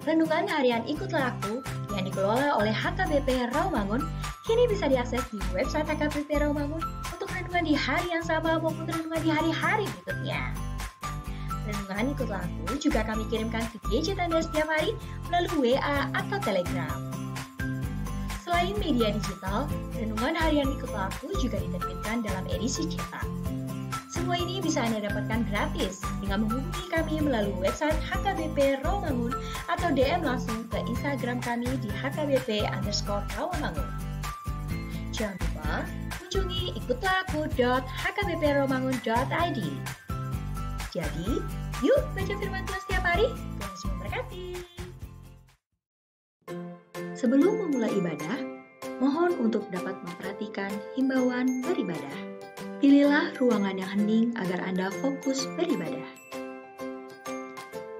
Renungan harian Ikutlah Aku yang dikelola oleh HKBP Rawamangun kini bisa diakses di website HKBP Rawamangun untuk renungan di hari yang sama maupun renungan di hari-hari berikutnya. Renungan Ikutlah Aku juga kami kirimkan ke gadget Anda setiap hari melalui WA atau Telegram. Selain media digital, renungan harian Ikutlah Aku juga diterbitkan dalam edisi cetak. Semua ini bisa Anda dapatkan gratis dengan menghubungi kami melalui website HKBP Rawamangun atau DM langsung ke Instagram kami di HKBP_Rawamangun. Jangan lupa kunjungi ikutlahku.hkbprawamangun.id. Jadi, yuk baca firman Tuhan setiap hari. Tuhan Yesus memberkati. Sebelum memulai ibadah, mohon untuk dapat memperhatikan himbauan beribadah. Pilihlah ruangan yang hening agar Anda fokus beribadah.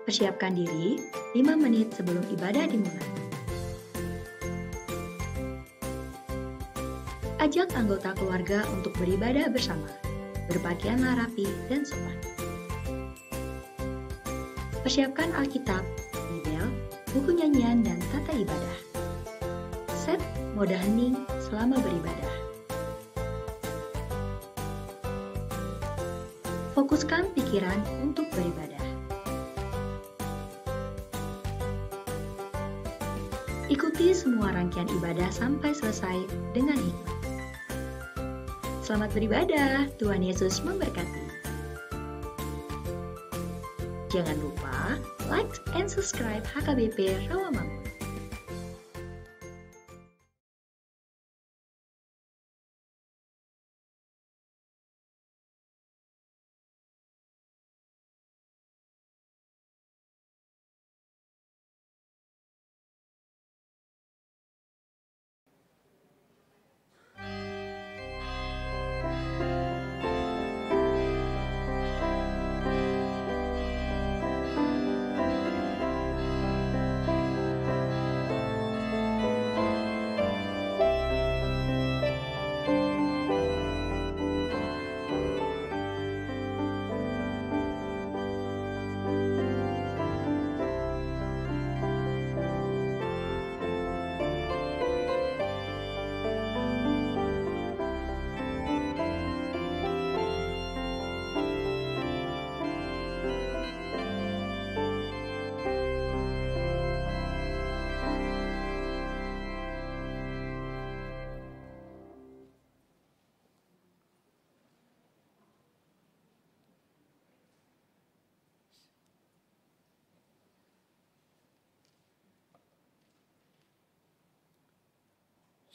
Persiapkan diri 5 menit sebelum ibadah dimulai. Ajak anggota keluarga untuk beribadah bersama. Berpakaianlah rapi dan sopan. Persiapkan Alkitab, Bibel, buku nyanyian, dan tata ibadah. Set mode hening selama beribadah. Fokuskan pikiran untuk beribadah. Ikuti semua rangkaian ibadah sampai selesai dengan hikmat. Selamat beribadah, Tuhan Yesus memberkati. Jangan lupa like and subscribe HKBP Rawamangun.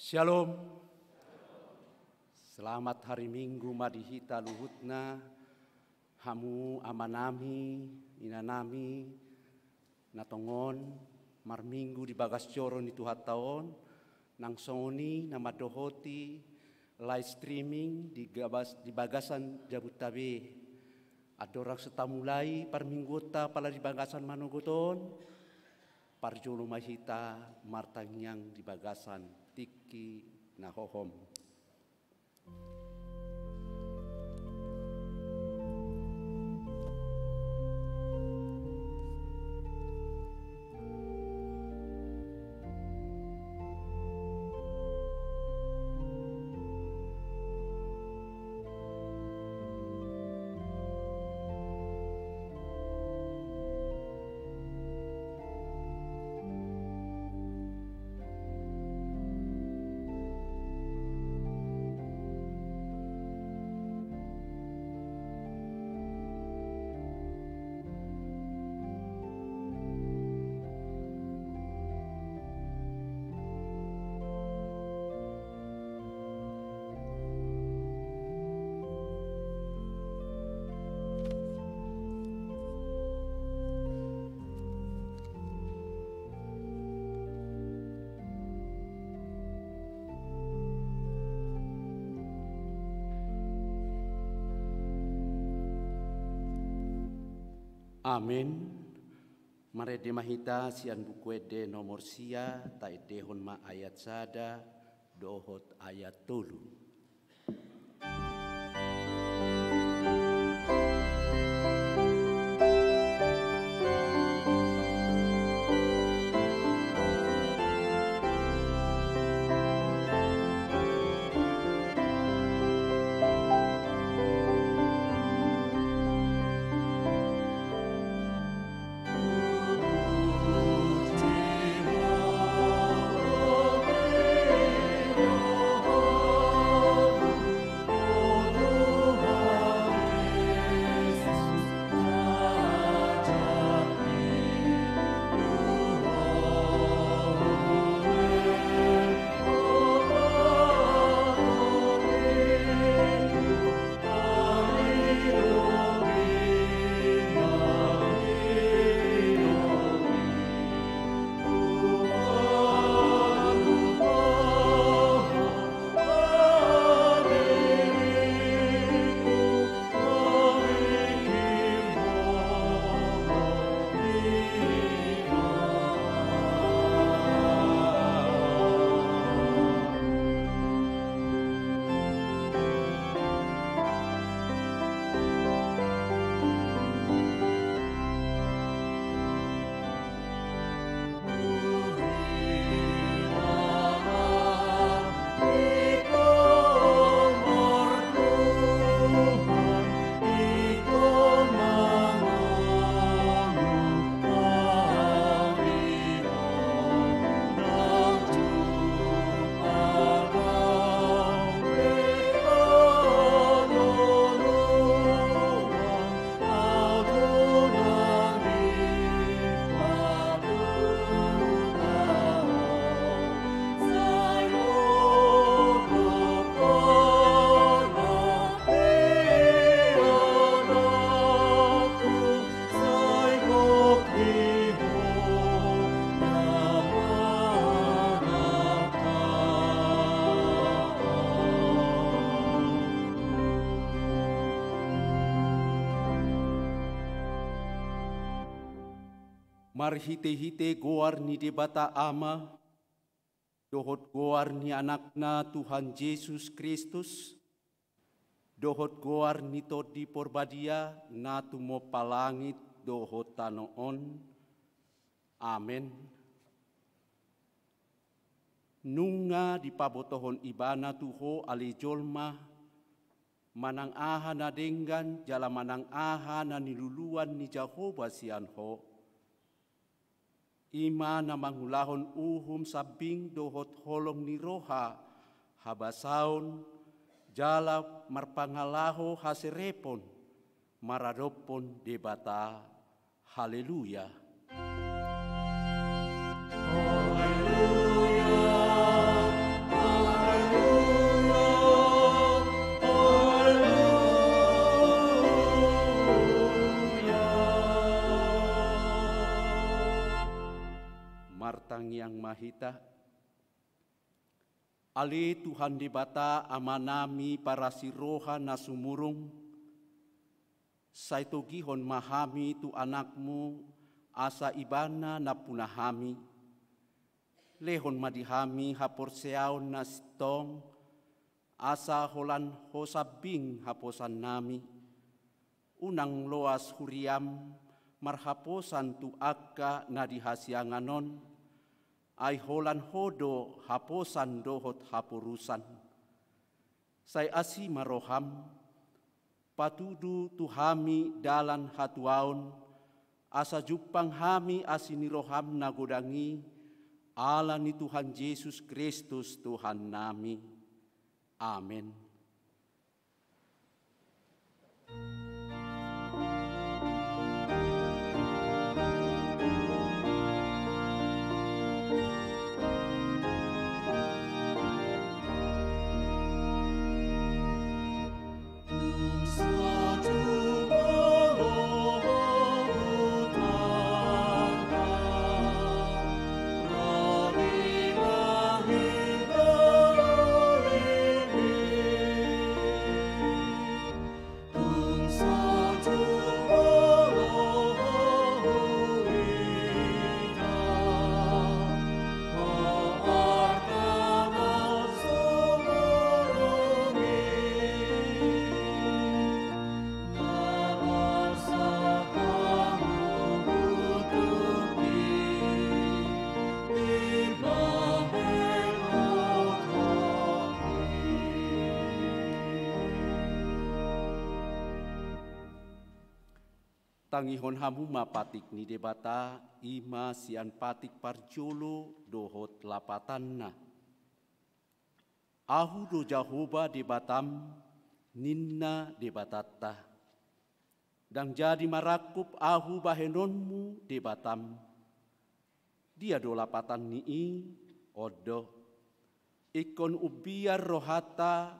Shalom. Selamat hari Minggu madihita luhutna, hamu amanami, inanami, natongon, mar minggu di bagas coron itu hataon, nang songoni nama dohoti, live streaming di bagasan Jabutabe. Adorak setamulai par minggota pala di bagasan Manogoton, parjolo mahita martangyang di bagasan Tiki Nahohom. Amin. Marede mahita sian bukuede nomor sia taidehon ma ayat sada dohot ayat tolu. Marhite-hite goar ni debata ama, dohot goar ni anakna Tuhan Yesus Kristus, dohot goar ni todi porbadia na tumo palangit dohot tanoon. Amen. Nunga di pabotohon ibana tuho alijolma, manang aha na denggan jala manang aha na niluluan ni Jehovah sianho. Ima na mangulahon uhum sabing dohot holong ni roha habasaon jala marpangalaho haserepon maradopon debata. Haleluya. Martang yang mahita, ali Tuhan dibata amanami para siroha na sumurung, saito gihon mahami tu anakmu asa ibana na punahami, lehon madihami hapor seaon na sitong, asa holan hosabing haposan nami, unang loas huriam marhaposan tu akka na dihasianganon, ay holan hodo haposan dohot hapurusan. Say asi maroham, patudu tuhami dalan hatuaon, asa jupang hami asiniroham nagodangi, ala ni Tuhan Yesus Kristus Tuhan nami. Amin. Tangihon hamu mapatik ni debata ima sian patik parjolo dohot lapatanna. Ahu do Jehovah debatam ninna debatatta. Dang jadi marakup ahu bahenonmu debatam. Dia do lapatan nii odo. Ikon ubiar rohata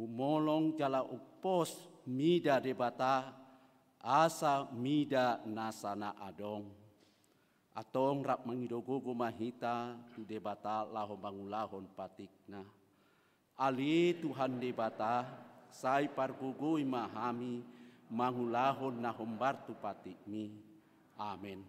humolong jala upos mida debata. Asa mida nasana adong, atong rap mangidogogo mahita tu debata lahon bangulahon patikna. Ali Tuhan debata, say pargugui mahami mangulahon na hombar tu patikmi. Amin.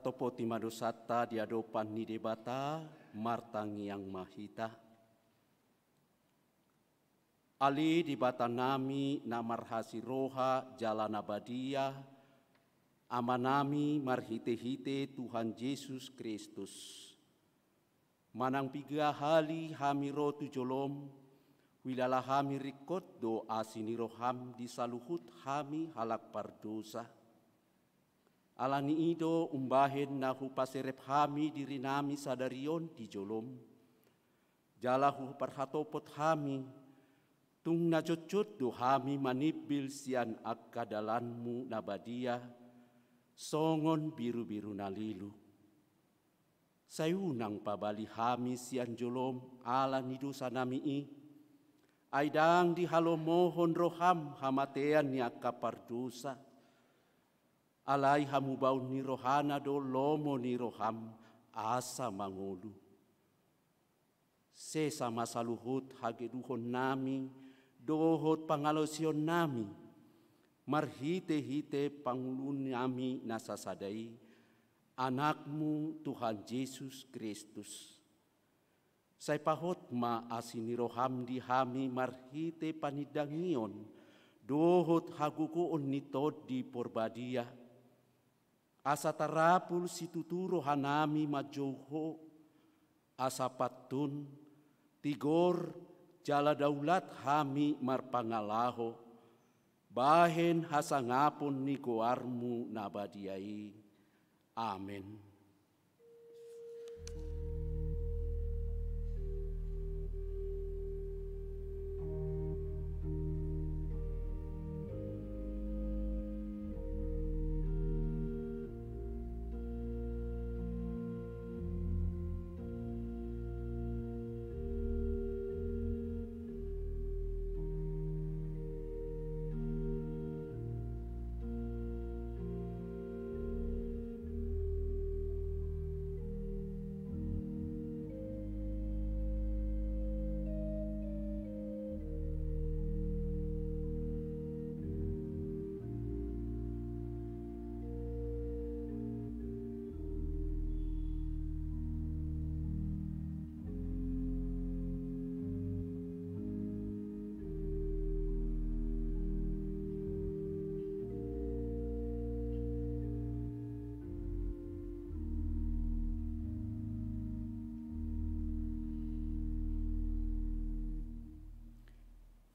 Tatopoti madosata di adopan ni debata martangi yang mahita. Ali di bata nami na marhasi roha jalan abadia, amanami marhite-hite Tuhan Yesus Kristus. Manang piga hali hami rotu jolom, wilala hami rikot do asiniroham di saluhut hami halak pardosa. Alani ido umbahen nahu paserep hami diri nami sadarion di jolom. Jalahu parhatopot hami, tung najot-jot do hami manibil sian akadalanmu nabadia, songon biru-biru nalilu. Sayunang pabali hami sian jolom ala nidosa nami aidang di halomohon roham hamatean ni akapardosa. Alai hamu bau ni rohana do lomo ni roham asa mangolu. Sesama saluhut hageduhon nami, dohot pangalosion nami, marhite-hite pangulun nami nasasadai, anakmu Tuhan Yesus Kristus. Sai pahot ma asini roham di hami marhite panidangion, dohot hagukuon nitod di porbadia, asa tarapul situturo hanami majoho, asa patun, tigor jala daulat hami marpangalaho, bahen hasangapun ni koarmu nabadiai. Amin.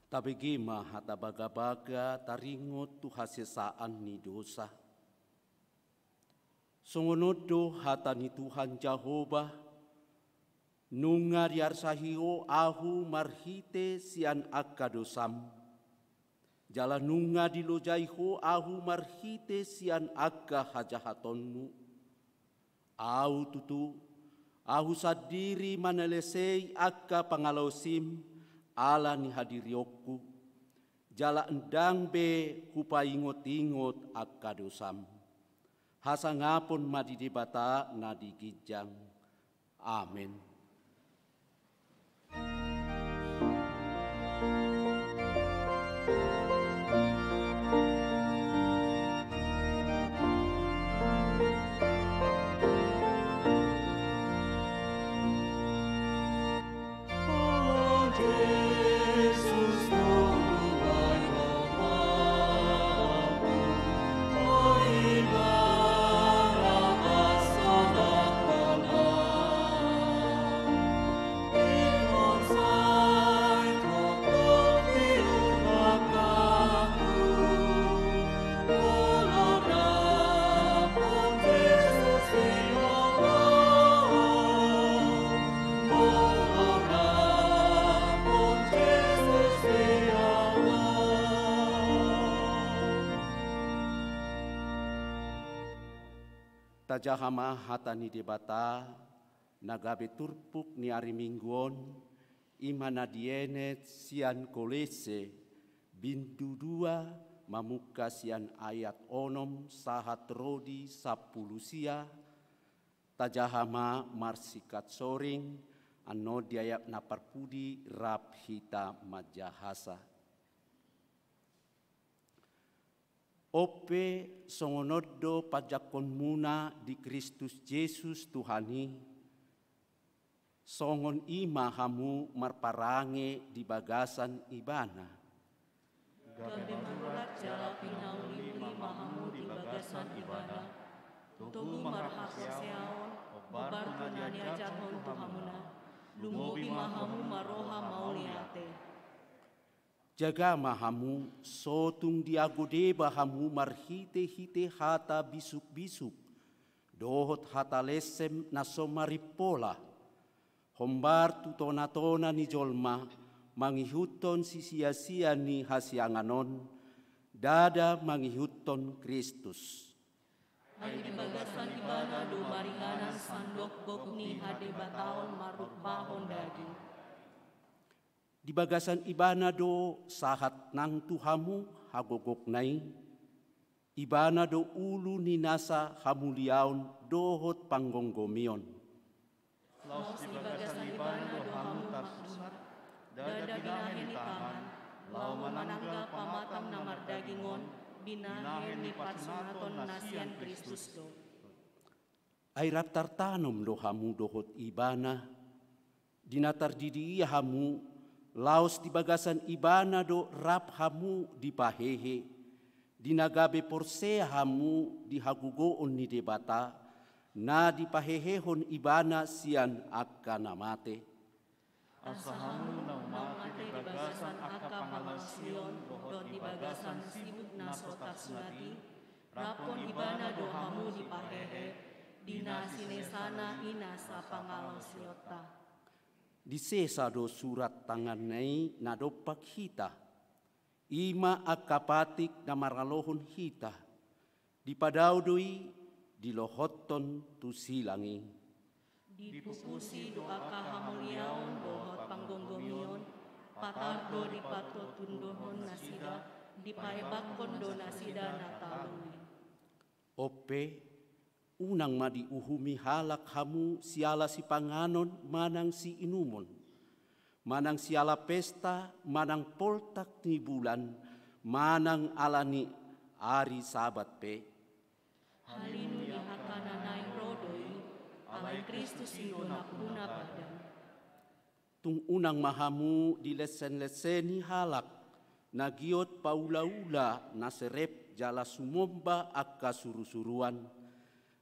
Tabegi hata baga-baga taringot tu hasesaan ni dosa. Songonodo hata ni Tuhan Jehovah, nunga diarsahio ahu marhite sian akadosam. Jala nunga dilojaiho ahu marhite sian akka hajahatonmu. Au tutu, ahu sadiri manalesei akka pangalosim, ala ni hadirioku, jala endang be hupa ingot-ingot akadosam. Hasangapun madidibata nadigijang. Amin. Tajahama hatani debata, nagabe turpuk ni ari mingguon, imana dienet sian kolese, bintu dua mamuka sian ayat onom sahat rodi sapulusia, tajahama marsikat soring, ano diayak naparpudi rap hita majahasa. Ope songonodo pajakon muna di Kristus Yesus Tuhani, songon ima hamu marparange di bagasan ibana. Gabe manurat jala pinauli lima hamu di bagasan ibana, tugu marhak seaon, obar tunania jahon tuhamuna, lungobi mahamu maroha mauliate. Jaga mahamu, sotung diagode bahamu marhite-hite hata bisuk-bisuk, dohot hata lesem nasomaripola, hombar tutona-tona ni jolma, mangihuton si sia-sia ni hasianganon, dada mangihuton Kristus. Ay di bagasan ibana do maringanan sandok bokni hade bataon marut bahon daging. Di bagasan ibana do sahat nang tuhamu hagogok nai, ibana do ulu ninasa hamuliaon dohot panggonggomion. Laos di bagasan ibana do hamu maksud, dada binahen ni tangan, lau mananggal pamatam namar dagingon, binahen ni patsunaton nasian Kristus do. Ay raptar tanom do hamu dohot ibana, dinatar didi hamu, laos di bagasan ibana do rap hamu di pahehe, dinagabe porse hamu di hagugoon ni debata, na di pahehehon ibana sian akka namate. Asa hamu na umate di bagasan akka pangalansion, do di bagasan sibuk na sotak sunati, rapon ibana do hamu di pahehe, dina sinesana ina sa pangalansiota. Di sesa do surat tangan nai nadopak hita, ima akapatik na maralohon hita, di padaudoi di lohoton tu silangi. Di pupusi doa kahamuliaon dohot panggonggomion, patardo di patot tundohon nasida, di paebakon do nasida natalui. Ope, unang madi uhumi halak hamu siala si panganon manang si inumon, manang siala pesta, manang poltak ni bulan, manang alani ari sabat pe. Halinu di hakananay rodoi, alay Kristus ido nakuna badan. Tung unang mahamu di lesen-leseni halak, nagiot paula-ula naserep jala sumomba akka suru-suruan,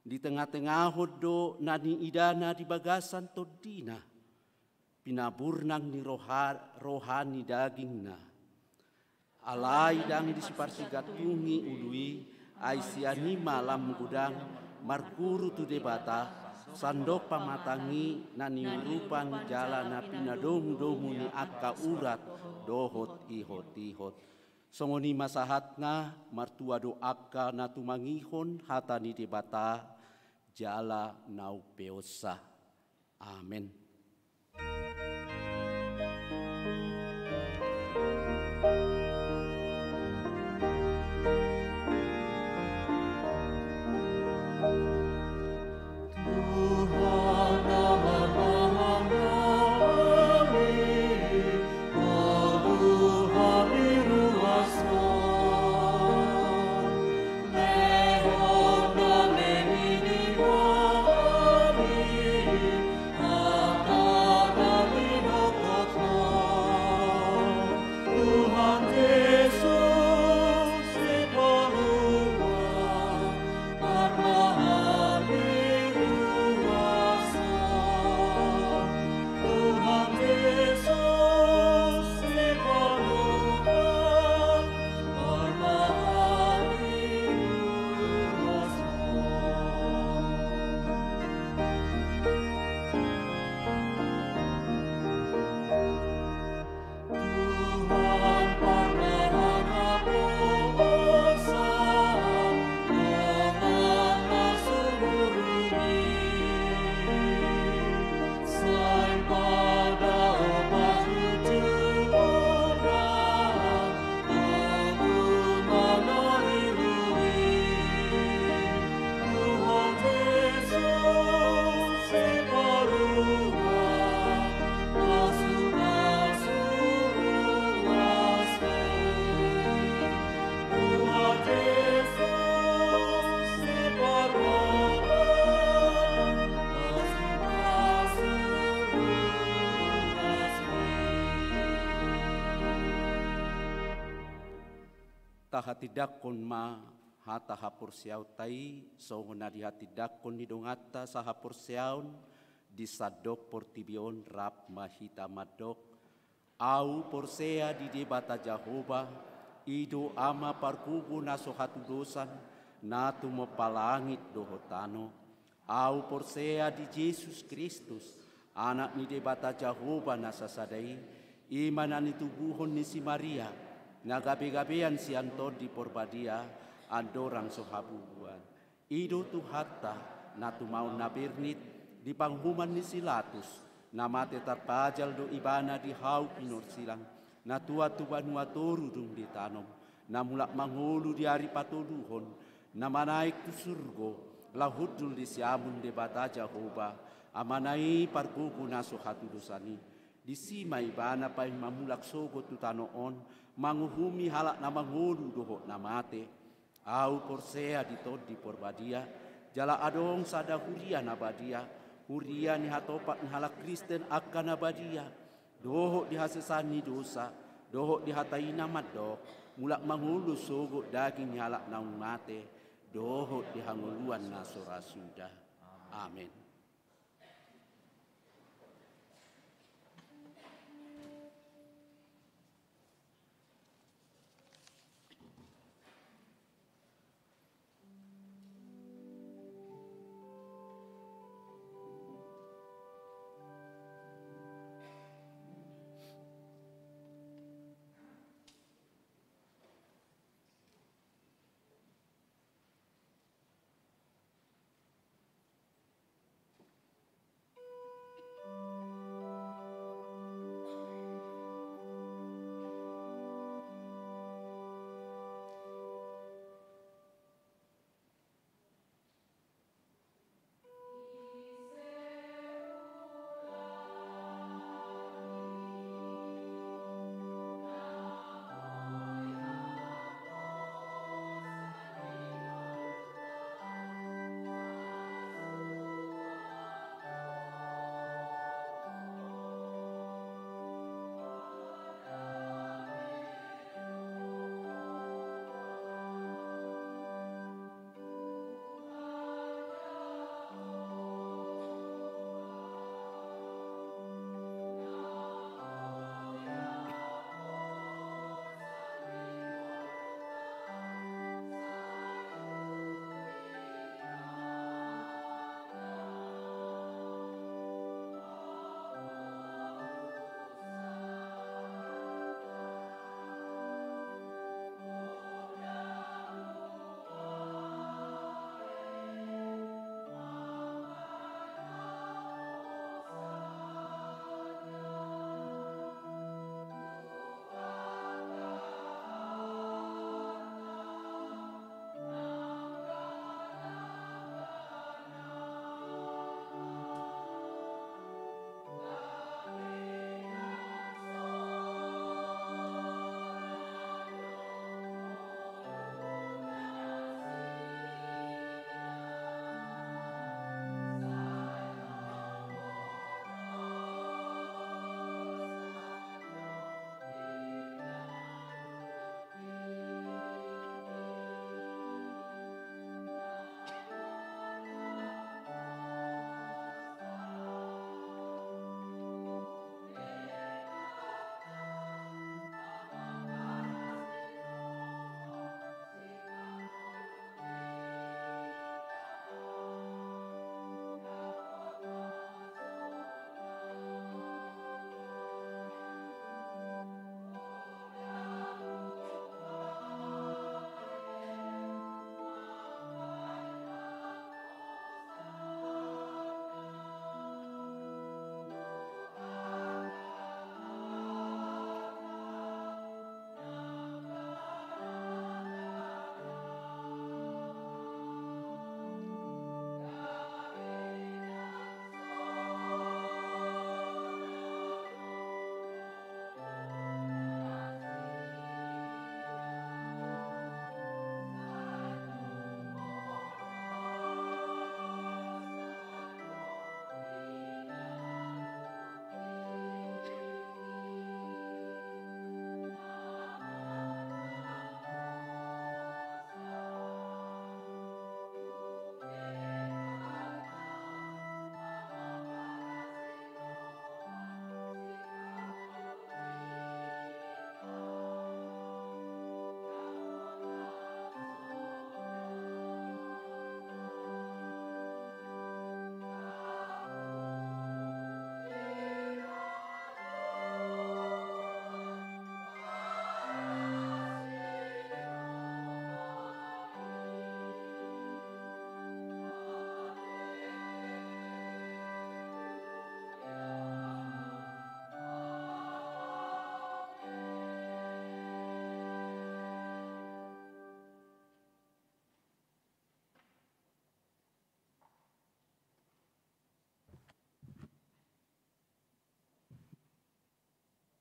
di tengah-tengah hodo nani idana di bagasan todina, pinaburnang ni rohani dagingna. Alai dang di siparsigatungi ului, ay siani malam gudang, marguru tu debata, sandok pamatangi nani rupang jala na pinadong-domu ni akka urat, dohot ihot-ihot. Songoni masahat nga, martua do akka na tumangihon hata ni debata, jala nau peosa. Amen. Amen. tahatidakkon ma hata hapur siau tai songona di hatidakkon ni dongata sa hapur siaun di sadok portibion rap mahita madok au porsea di debata Jehova ido ama parkugu naso hatu dosan natu mopalangit dohotano au porsea di Yesus Kristus anak ni debata Jehova nasasadai imanan itu buhon ni si Maria nagabe-gabean si Anton di porbadia andorang sohabuan ido tu hatta natu mau nabirnit di panghuman ni silatus namate tarpajal do ibana di hau pinor silang natua tu banua toru dung ditanom namulak mangulu di hari patoduhon namanaik tu surgo lahudul di siamun debata Jehova amanai parkuku naso hatu dosani di sima ibana pai mamulak sogo tu tanoon manguhumi halak na mangulu dohok namate au porsea di tod di porbadia jala adong sada huria nabadia huria ni hatopak ni halak Kristen akan nabadia dohok di hasesani dosa dohok di hataina madok mulak mangulu sogo daging ni halak naung mate dohok di hanguluan nasora sudah amin.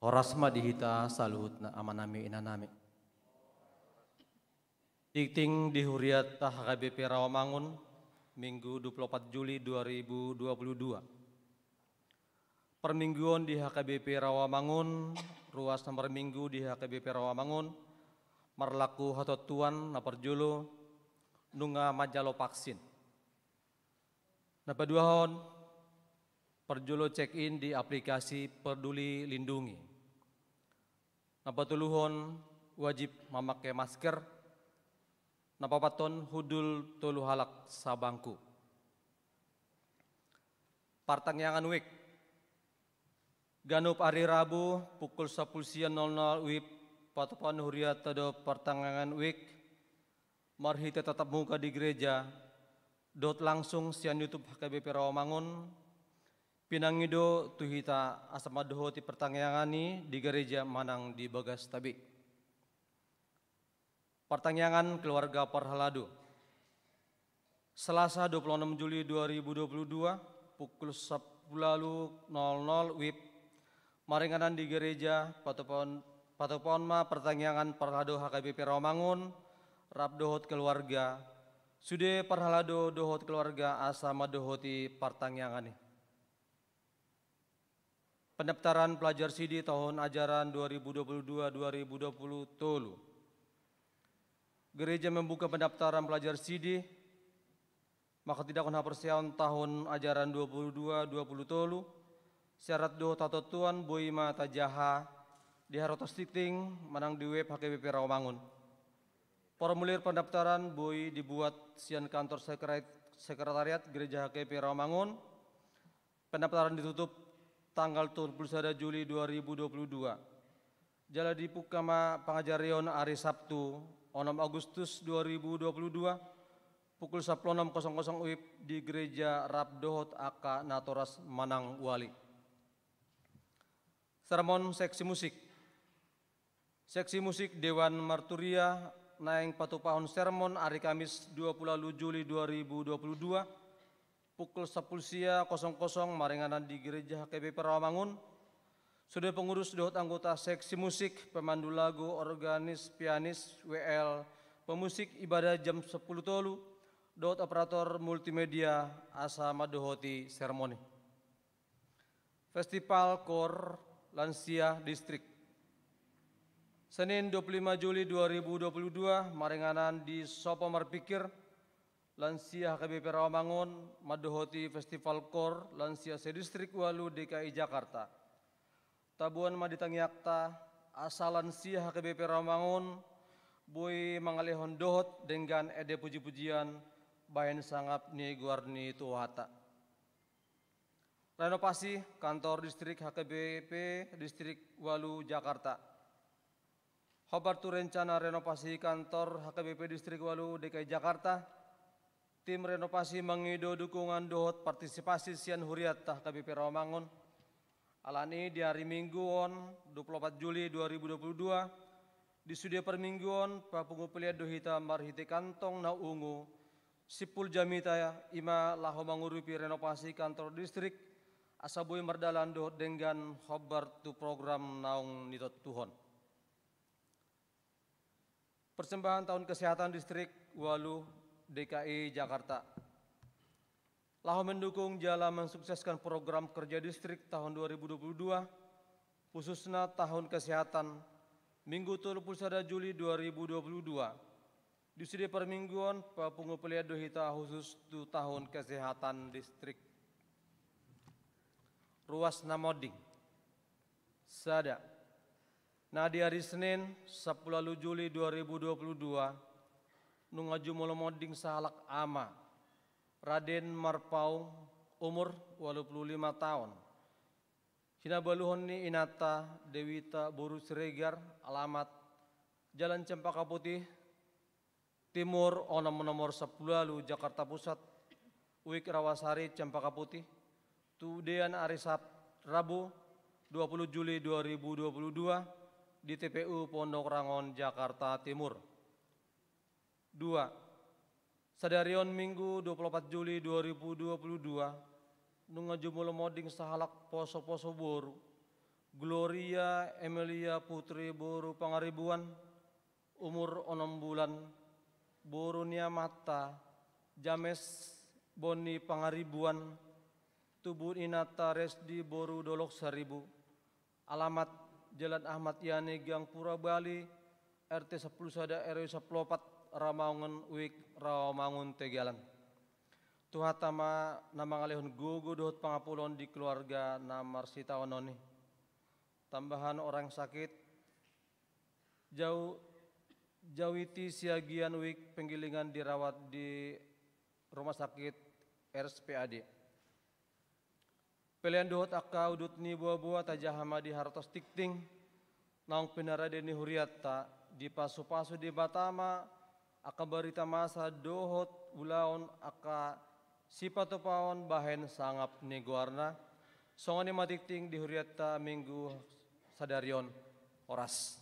Horasma dihita saluhut na amanami inanami. Tikting di Huriat HKBP Rawamangun, Minggu 24 Juli 2022. Permingguan di HKBP Rawamangun, ruas nomor minggu di HKBP Rawamangun, marlaku hatotuan na perjulo, nunga majalo vaksin. Napaduahon, perjulo check-in di aplikasi Peduli Lindungi. Napatuluhon wajib memakai masker, napapaton hudul tolu halak sabangku. Partangyangan week, ganup hari Rabu pukul 10.00 WIB patopan Huriat tado partangyangan week, marhite tetap muka di gereja, dot langsung sian YouTube HKBP Rawamangun, pinangido tuhita asamadoho ti pertanyangani di gereja manang di Bagas Tabi. Pertanyaan keluarga Parhalado. Selasa 26 Juli 2022 pukul 10.00 WIB maringanan di gereja patopon ma pertanyaan Parhalado HKBP Rawamangun rap dohot keluarga sude Parhalado dohot keluarga asama dohoti pertanyaan. Pendaftaran pelajar CD tahun ajaran 2022-2020 tolu. Gereja membuka pendaftaran pelajar CD, maka tidak kena persiapan tahun ajaran 22-20 tolu. Syarat doh tatotuan boi mata jaha di harotos titing manang di web HKBP Rawamangun. Formulir pendaftaran boi dibuat sian kantor sekretariat gereja HKBP Rawamangun. Pendaftaran ditutup tanggal 21 Juli 2022. Jala dibuka ma pengajarion hari Sabtu 6 Agustus 2022 pukul 16.00 WIB di gereja Rabdohot AK Natoras Manang Wali. Sermon seksi musik. Seksi musik Dewan Marturia naeng patupahon sermon hari Kamis 20 Juli 2022 pukul 10.00 maringanan di gereja HKBP Rawamangun. Sudah pengurus dohot anggota seksi musik, pemandu lagu, organis, pianis, WL, pemusik ibadah jam 10 tolu, dohot operator multimedia asa madohoti seremoni. Festival Kor Lansia Distrik. Senin 25 Juli 2022 maringanan di Sopo Marpikir Lansia HKBP Rawamangun, madohoti Festival Kor Lansia Sedistrik Walu DKI Jakarta. Tabuan maditangyakta asal Lansia HKBP Rawamangun, bui mangalihon dohot dengan ede puji-pujian bayan sangap ni guarni tuwata. Renovasi kantor distrik HKBP Distrik Walu Jakarta. Khobar tu rencana renovasi kantor HKBP Distrik Walu DKI Jakarta. Tim renovasi mengido dukungan dohot partisipasi sian Huriat HKBP Rawamangun. Alani di hari Mingguon 24 Juli 2022 di studio permingguon papungu peliat dohita marhiti kantong na ungu sipul jamita ima laho mangurupi renovasi kantor distrik asabui mardalan dohot dengan khobar tu program naung nitot tuhon. Persembahan tahun kesehatan distrik Walu DKI Jakarta. Laho mendukung jala mensukseskan program kerja distrik tahun 2022, khususnya tahun kesehatan, Minggu 31 Juli 2022. Di sini permingguan papungu peliat dohita khusus tu tahun kesehatan distrik. Ruas Namoding. Sada. Nah di hari Senin 10 Juli 2022, nungaju molomoding sahalak ama Raden Marpau umur 85 tahun. Hinabaluhon ni Inata Dewita Boru Siregar alamat Jalan Cempaka Putih Timur nomor 10 Jakarta Pusat Wik Rawasari Cempaka Putih Tudean hari Rabu 20 Juli 2022 di TPU Pondok Rangon Jakarta Timur. 2. Sadarion Minggu 24 Juli 2022 nungaju moding sahalak poso-poso boru Gloria Emilia Putri Boru Pangaribuan, umur 6 bulan, Boru Niamata, James Boni Pangaribuan, Tubuh Inata Resdi Boru Dolok Seribu, alamat Jalan Ahmad Yani Gang Pura Bali, RT 10 Sada RW 14 Ramangun Uik Ramangun Tegalan. Tuhatama nama ngalihun gugu dohut pangapulon di keluarga namar sita ononi. Tambahan orang sakit jauhiti siagian Uik penggilingan dirawat di rumah sakit RSPAD. Pelian dohut akka udut ni buah-buah tajahama di hartos tikting naung pinara deni huriata di pasu-pasu di Batama aka berita masa dohot ulaon aka sipatopaon bahen sangap neguarna songoni matikting di huriata minggu sadarion oras.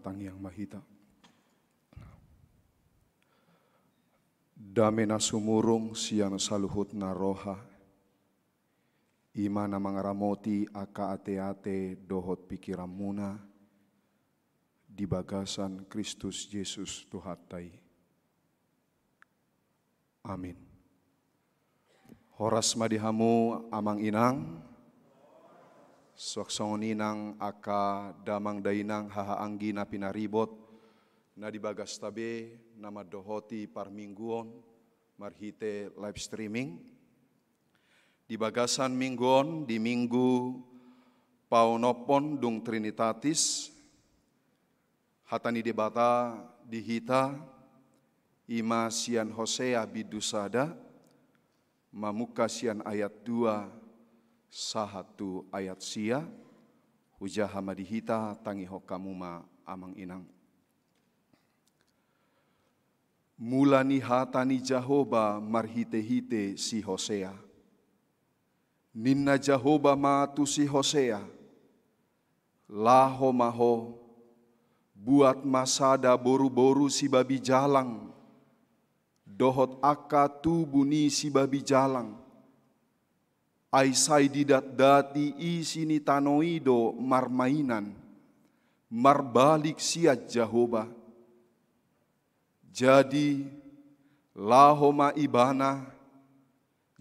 Batang Yang Mahita. Damena sumurung siang saluhut naroha, imana mangaramoti aka ate-ate dohot pikiramuna, di bagasan Kristus Yesus Tuhatai. Amin. Horas madihamu amang inang, suaksonginang aka damang dainang haha anggi na pinaribot, na di bagas tabe nama dohoti parmingguon marhite live streaming. Di bagasan mingguon di minggu paunopon dung Trinitatis, hatani debata dihita ima sian Hosea bidusada, mamuka sian ayat 2 sahatu ayat sia, hujah hamadihita tangi hokamuma amang inang. Mulani hatani Jahoba marhite-hite si Hosea. Ninna Jahoba matu si Hosea. Laho maho buat masada boru-boru si babi jalang. Dohot aka tubuni si babi jalang. Aisai didat dati isini tanoido marmainan. Marbalik siat Jahoba. Jadi lahoma ibana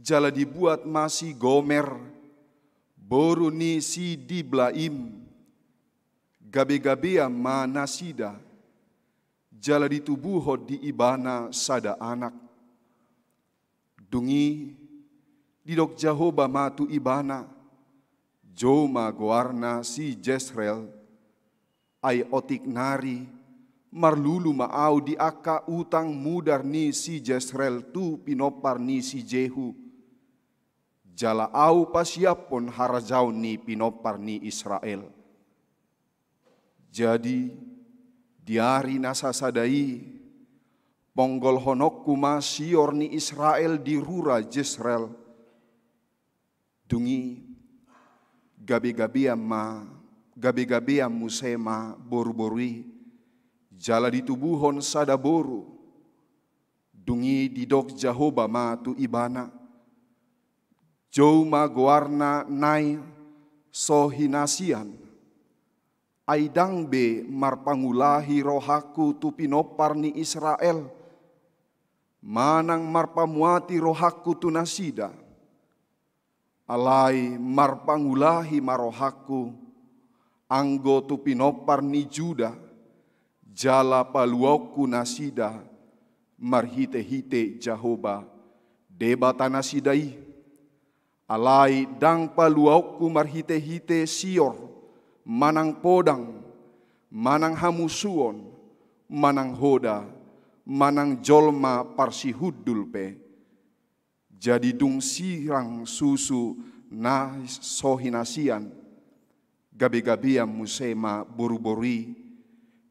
jala dibuat masih gomer boru ni si diblaim gabe-gabea manasida jala ditubuho di ibana sada anak dungi didok Jahoba matu ibana joma goarna si Jezreel ay otik nari marlulu maau di aka utang mudar ni si Jezreel tu pinopar ni si Jehu. Jala au pasiapon harajau ni pinopar ni Israel. Jadi diari nasasadai ponggol honok kuma sior ni Israel di rura Jezreel. Dungi gabe-gabeam musema boru-borui. Jala ditubuhon sada boru, dungi didok Jahoba matu ibana, joma goarna nai sohinasian, aidang be marpangulahi rohaku tu pinopar ni Israel, manang marpamuati rohaku tu nasida, alai marpangulahi marohaku, anggo tu pinopar ni Juda, jala paluoku nasida marhite-hite Jahoba debata nasidai alai dang paluoku marhite-hite sior manang podang manang hamusuon manang hoda manang jolma parsihudul pe jadi dung sirang susu na sohinasian gabe-gabeam musema boru-borui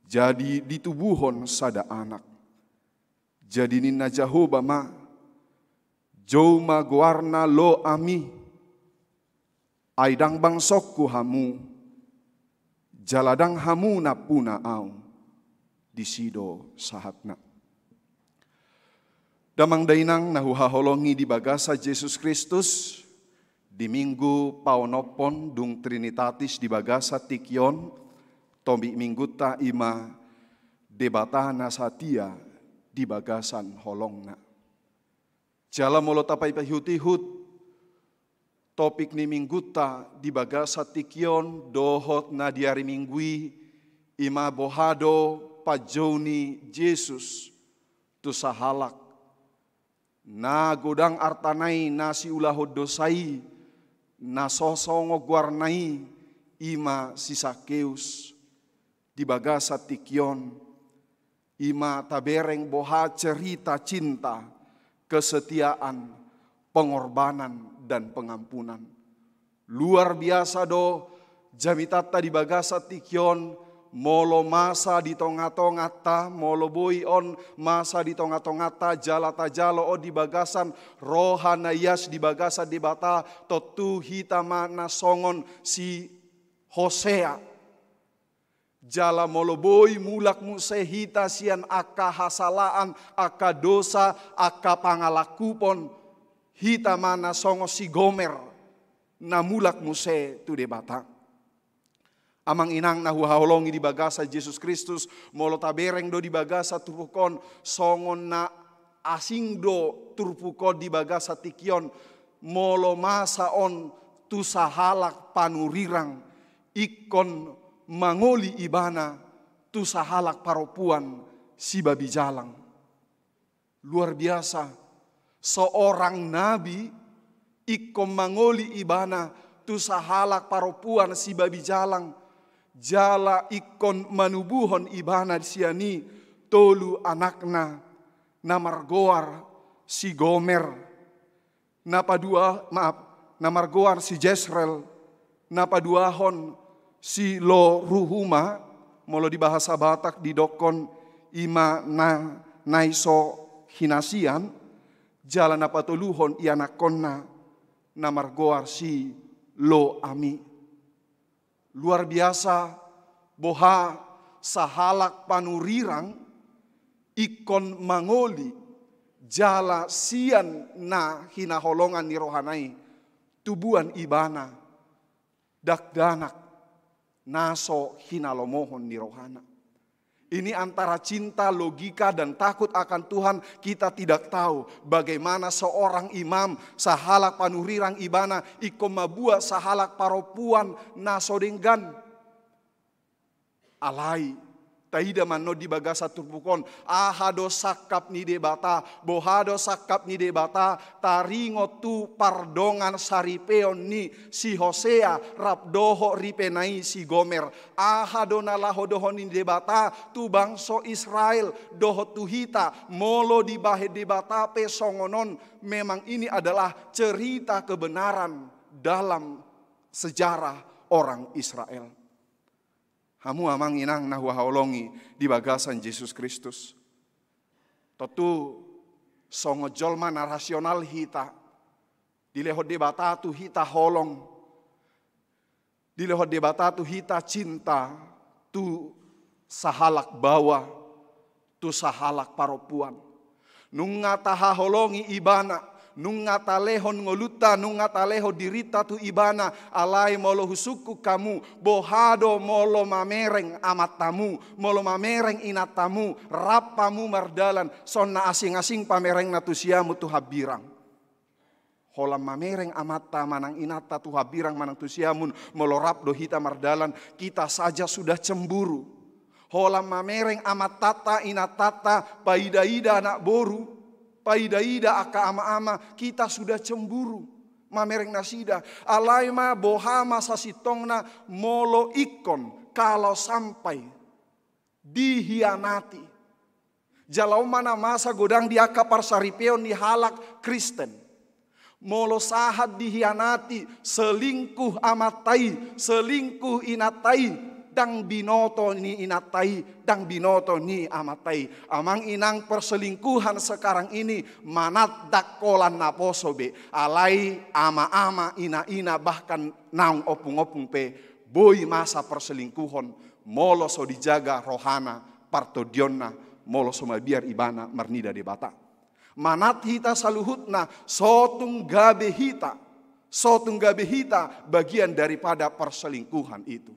jadi ditubuhon sada anak. Jadi ninna Jahoba ma joma goarna lo ami aidang bangsokku hamu jaladang hamu na puna au disido sahatna. Damang dainang nahuhaholongi di bagasa Yesus Kristus di minggu paunopon dung Trinitatis di bagasa tikyon tombi mingguta ima debatana satia di bagasan holongna. Jala molo tapai pahut-hut topik ni mingguta di bagasa tikyon dohot na diari minggui ima bohado pajoni Yesus tu sahalak na godang artanai nasi ulahod dosai na sosongo guarnai ima si Sakeus di bagasa tikyon, ima tabereng boha cerita cinta, kesetiaan, pengorbanan, dan pengampunan. Luar biasa do, jamitata di bagasa tikyon, molo masa di tonga-tongata, molo boi on masa di tonga-tongata, jalata jalo o di bagasan, rohana yas di bagasa debata, totu hitama nasongon si Hosea. Jala moloboi mulak musehita sian aka hasalaan, aka dosa, aka pangalakupon. Hita mana songo si gomer. Na mulak muse tu debata. Amang inang na huhaolongi di bagasa Yesus Kristus. Molo tabereng do di bagasa turpukon. Songon na asing do turpukon di bagasa tikion. Molo masa on tu sahalak panurirang. Ikon mangoli ibana tu sahalak paropuan si babi jalang. Luar biasa, seorang nabi ikon mangoli ibana tu sahalak paropuan si babi jalang. Jala ikon manubuhon ibana siani tolu anakna namargoar si Gomer. Namargoar si Jezreel. Napaduahon si lo ruhuma, molo di bahasa Batak didokon ima na naiso hinasian, jalan apatuluhon ianakonna namargoar si lo ami. Luar biasa, boha sahalak panurirang ikon mangoli jala sian na hinaholongan ni rohanai tubuan ibana dakdanak naso hinalomohon ni rohana. Ini antara cinta, logika, dan takut akan Tuhan. Kita tidak tahu bagaimana seorang imam sahalak panurirang ibana ikom mabua sahalak paropuan naso denggan alai taida manno di bagasa turbukon ahado sakap ni debata bohado sakap ni debata taringo tu pardongan saripeon ni si Hosea rabdoho ripenai si Gomer ahado nalahodoho ni debata tu bangso Israel doho tuhita molo di bahe debata pesongonon. Memang ini adalah cerita kebenaran dalam sejarah orang Israel. Hamu amang inang nahuhaolongi di bagasan Yesus Kristus. Totu songo jolma narasional hita. Dilehod debata tu hita holong. Dilehod debata tu hita cinta. Tu sahalak bawa. Tu sahalak paropuan. Nungata haholongi ibana. Nungata lehon ngoluta, nungata leho dirita tu ibana, alai molo husuku kamu, bohado molo mamereng amatamu, molo mamereng inatamu, rapamu mardalan, sonna asing-asing pamereng natusiamu tu habirang. Holam mamereng amata manang inata tu habirang manang tusiamun, molo rap do hita mardalan, kita saja sudah cemburu. Holam mamereng amatata inatata, paida-ida anak boru. Paida-ida aka ama-ama kita sudah cemburu. Mamereng nasida. Alaima bohama sasitongna molo ikon kalau sampai dihianati. Jalau mana masa godang diaka parsaripeon di halak Kristen. Molo sahat dihianati selingkuh amatai, selingkuh inatai. Dang binoto ni inatai, dang binoto ni amatai. Amang inang perselingkuhan sekarang ini manat dakolan naposobe. Alai ama-ama ina-ina bahkan naung opung-opung pe. Boy masa perselingkuhan. Molo so dijaga rohana partodionna. Molo so mabiar ibana marnida debata. Manat hita saluhutna sotung gabe hita. Sotung gabe hita bagian daripada perselingkuhan itu.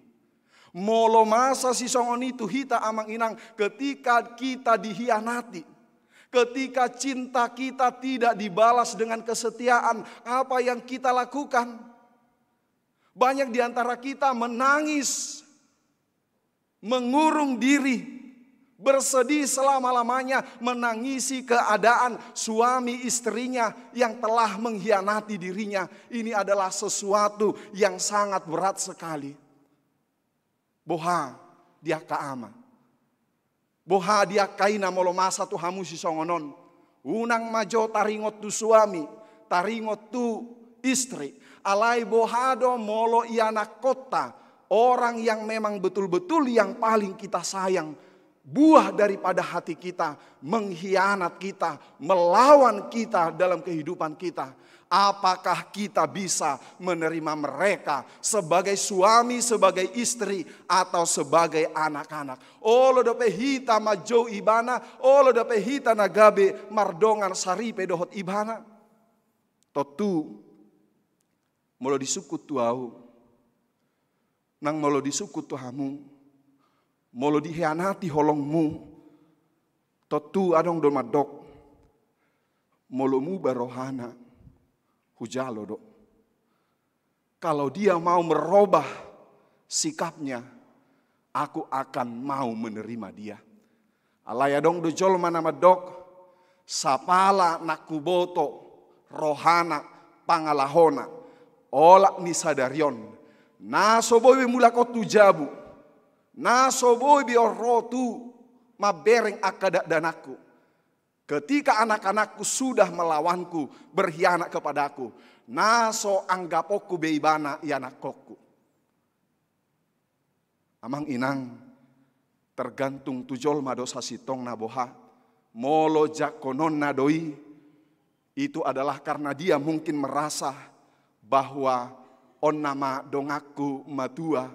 Molo masa si songon itu hita amang inang ketika kita dihianati. Ketika cinta kita tidak dibalas dengan kesetiaan. Apa yang kita lakukan? Banyak di antara kita menangis. Mengurung diri. Bersedih selama-lamanya menangisi keadaan suami istrinya yang telah mengkhianati dirinya. Ini adalah sesuatu yang sangat berat sekali. Boha dia kaama. Boha dia kaina molo masa tu hamu si songonon. Unang majo taringot tu suami, taringot tu istri. Alai bohado molo iana kota. Orang yang memang betul-betul yang paling kita sayang. buah daripada hati kita mengkhianat kita, melawan kita dalam kehidupan kita. Apakah kita bisa menerima mereka sebagai suami, sebagai istri, atau sebagai anak-anak? Olo dope hita majo ibana, olo dope hita nagabe mardongan saripe dohot ibana. Totu molo disukut tuau, nang molo disukut tuhamu, molo dihianati holongmu, totu adong domadok, molo mu barohana. Hujalo dok. Kalau dia mau merubah sikapnya, aku akan mau menerima dia. Alaya dong dojol mana madok, sapala nakuboto, rohana, pangalahona, olak ni sadarion, nasoboy mula ko tujabu, nasoboy biorotu, mabereng akadak danaku. Ketika anak-anakku sudah melawanku, berkhianat kepadaku, naso anggapoku beibana yanakokku. Amang inang, tergantung tujol madosa sitong naboha, molo jakonon nadoi, itu adalah karena dia mungkin merasa bahwa on nama dongaku matua,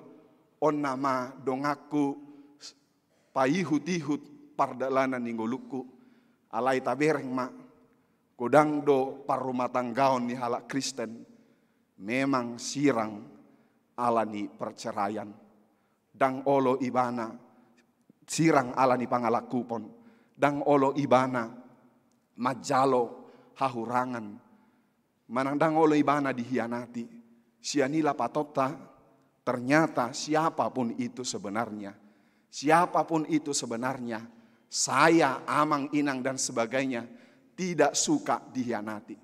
on nama dongaku paihut-ihut pardalanan ninggoluku. Alai tabereng mak, kodang do parumah tanggaon ni halak Kristen, memang sirang alani perceraian. Dang olo ibana, sirang alani pangalakupon. Dang olo ibana, majalo hahurangan. Manang dang olo ibana dihianati. Sianila patota, ternyata siapapun itu sebenarnya. Siapapun itu sebenarnya. Saya, amang, inang, dan sebagainya tidak suka dihianati.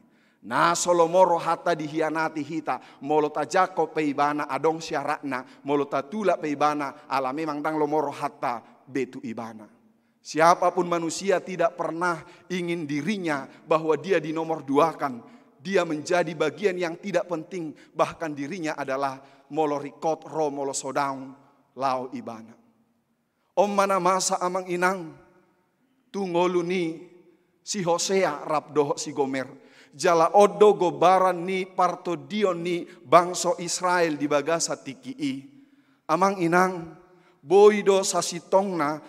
Nah solomoro hata dihianati hita, molo tajako peibana adong syaratna, molo tatula peibana ala memang dang lomoro hata betu ibana. Siapapun manusia tidak pernah ingin dirinya bahwa dia dinomor duakan, dia menjadi bagian yang tidak penting, bahkan dirinya adalah molo rikot ro molo sodaung lao ibana. Om mana masa amang inang, tungolu ni si Hosea rabdoh si Gomer. Jala odo gobaran ni parto dion ni bangso Israel di bagasa tikii. Amang inang, boido sasitongna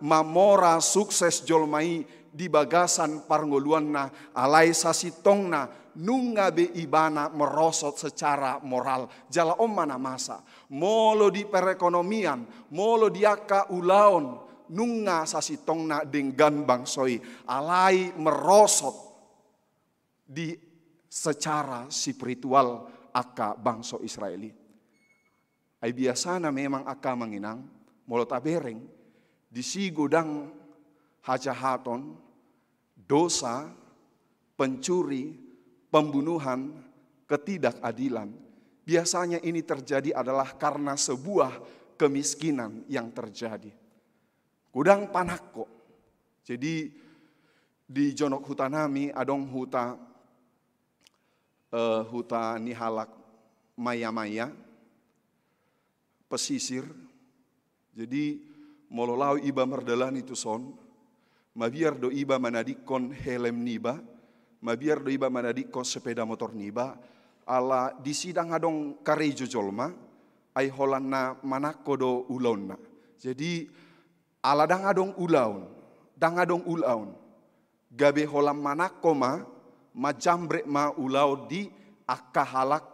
mamora sukses jolmai di bagasan parngoluanna. Alai sasitongna nunga be ibana merosot secara moral. Jala om mana masa, molo di perekonomian, molo diaka ulaon, nunga sasitongna dengan bangsoi, alai merosot di secara spiritual aka bangso Israeli. Ai biasana memang aka menginang, molo tabereng, disi godang hajahaton, dosa, pencuri, pembunuhan, ketidakadilan. Biasanya ini terjadi adalah karena sebuah kemiskinan yang terjadi. Kudang panakko. Jadi di jonok hutanami adong huta nihalak maya-maya pesisir. Jadi mololau iba merdalan itu son, mabiar do iba manadikon helm niba, mabiar do iba manadikon sepeda motor niba, ala di sidang adong karejo jolma, ai holanna manakko do ulonna. Jadi ala dang adong ulaun, gabe holam manakko ma jambrek ma ulau di akahalak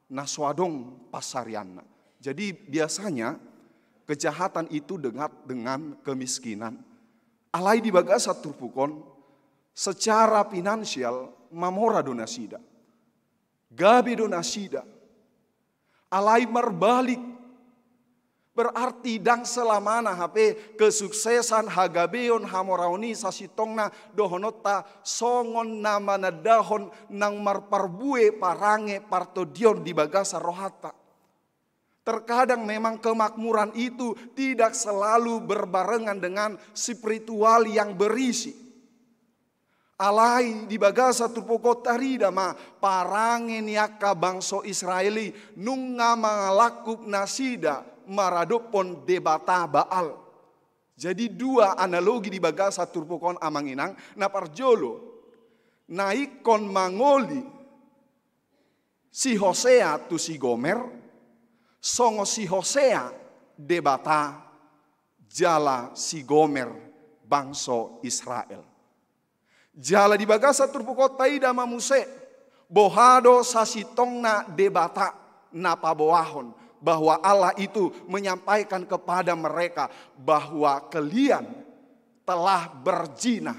naswadong pasarianna. Jadi biasanya kejahatan itu dengan kemiskinan. Alai di bagasa turpukon secara finansial mamora donasida. Gabe donasida. Alai merbalik. Berarti dang selamana HP kesuksesan hagabeon hamorauni sasitongna dohonota songon nama nadahon nang marparbue parange partodion di bagasa rohata. Terkadang memang kemakmuran itu tidak selalu berbarengan dengan spiritual yang berisi. Alai di bagasa tupoko tarida ma parange niaka bangso Israeli nunga mangalakuk nasida maradopon debata Baal. Jadi dua analogi di bagasa turpukon amanginang na parjolo naikon mangoli si Hosea tu si Gomer songo si Hosea debata jala si Gomer bangso Israel. Jala di bagasa turpukon taida mamuse bohado sasitong na debata na paboahon. Bahwa Allah itu menyampaikan kepada mereka bahwa kalian telah berzina.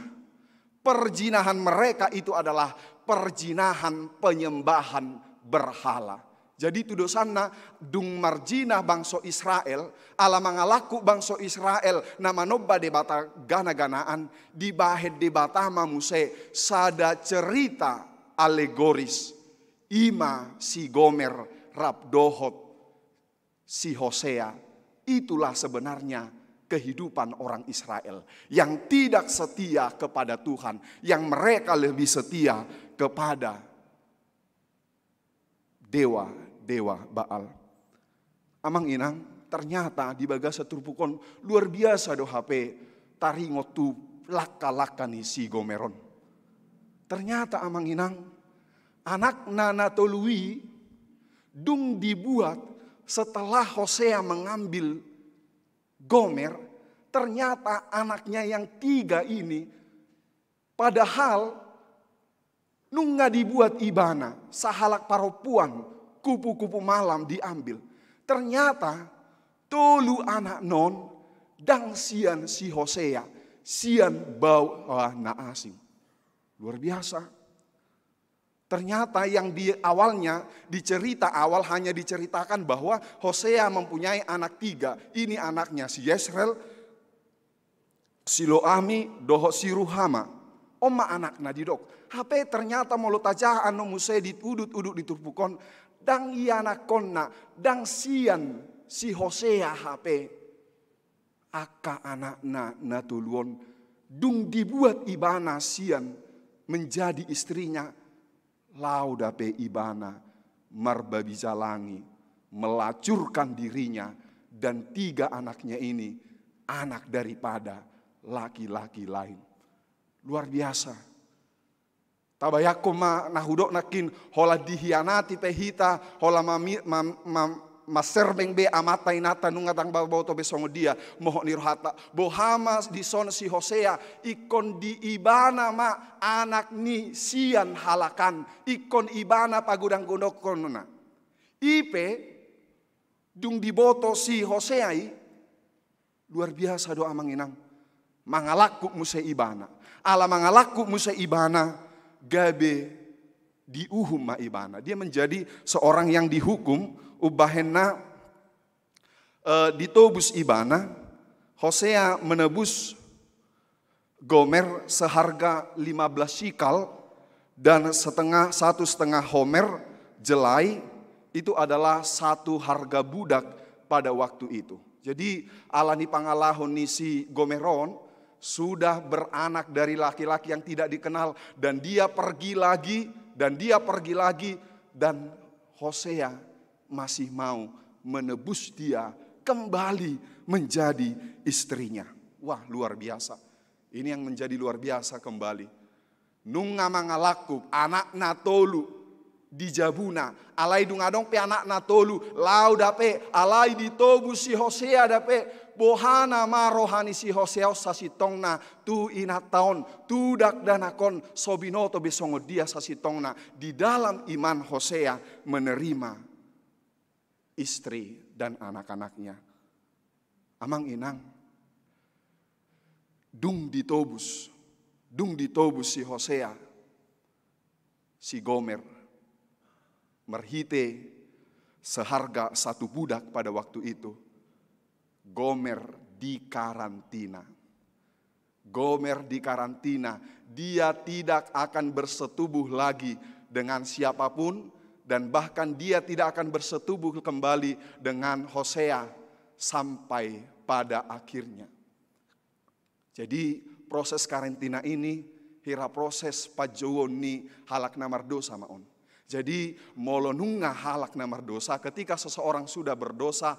Perzinahan mereka itu adalah perzinahan penyembahan berhala. Jadi itu dosana dung marjina bangso Israel, ala mangalaku bangso Israel nama nobba debata gana-ganaan dibahed debata mamuse sada cerita alegoris ima si Gomer rabdohot si Hosea. Itulah sebenarnya kehidupan orang Israel yang tidak setia kepada Tuhan, yang mereka lebih setia kepada dewa Baal. Amang inang, ternyata di bagasa turpukon luar biasa do HP taringotu laka-lakani si Gomeron. Ternyata amang inang, anak nana tolui dung dibuat setelah Hosea mengambil Gomer, ternyata anaknya yang 3 ini padahal nunga dibuat ibana, sahalak paropuan, kupu-kupu malam diambil. Ternyata tolu anak non dang sian si Hosea, sian bawa na asing. Luar biasa. Ternyata yang di awalnya, di cerita awal hanya diceritakan bahwa Hosea mempunyai anak 3. Ini anaknya si Yesreel, si Loami, doho si Ruhama. Oma anak nadidok. HP ternyata mulut aja anu muse ditudut-udut diturpukon. Dang iana konna, dang sian si Hosea HP. Aka anakna natuluon. Dung dibuat ibana sian menjadi istrinya. Lau dape ibana marbabijalangi melacurkan dirinya dan 3 anaknya ini anak daripada laki-laki lain. Luar biasa. Tabayako nahudok nakin hola dihianati pehita hola maserbeng be amatai nata nungatang babaw to besongo dia mohon nirhata bohama di son si Hosea ikon di ibana ma anak ni sian halakan ikon ibana pagudang gondok konona ipe dung diboto si Hosea luar biasa doa manginang mangalaku muse ibana ala mangalaku muse ibana gabe diuhum ma ibana dia menjadi seorang yang dihukum ubahena ditobus ibana. Hosea menebus Gomer seharga 15 shikal dan 1,5 homer jelai. Itu adalah 1 harga budak pada waktu itu. Jadi alani pangalahon ni si Gomeron sudah beranak dari laki-laki yang tidak dikenal dan dia pergi lagi dan Hosea masih mau menebus dia kembali menjadi istrinya. Wah, luar biasa. Ini yang menjadi luar biasa kembali. Nunga mangalaku anak natolu di Jabuna. Alai dungadong pe anak natolu. Lau dape alai ditobus si Hosea dape. Bohana ma rohani si Hosea sasitongna tu inataon tudak danakon sobinoto besongo dia sasitongna. Di dalam iman Hosea menerima istri dan anak-anaknya. Amang inang, dung ditobus si Hosea, si Gomer, merhite seharga 1 budak pada waktu itu. Gomer dikarantina. Dia tidak akan bersetubuh lagi dengan siapapun. Dan bahkan dia tidak akan bersetubuh kembali dengan Hosea sampai pada akhirnya. Jadi proses karantina ini hira proses pajawon ni halak namar dosa maon. Jadi molonunga halak namar dosa ketika seseorang sudah berdosa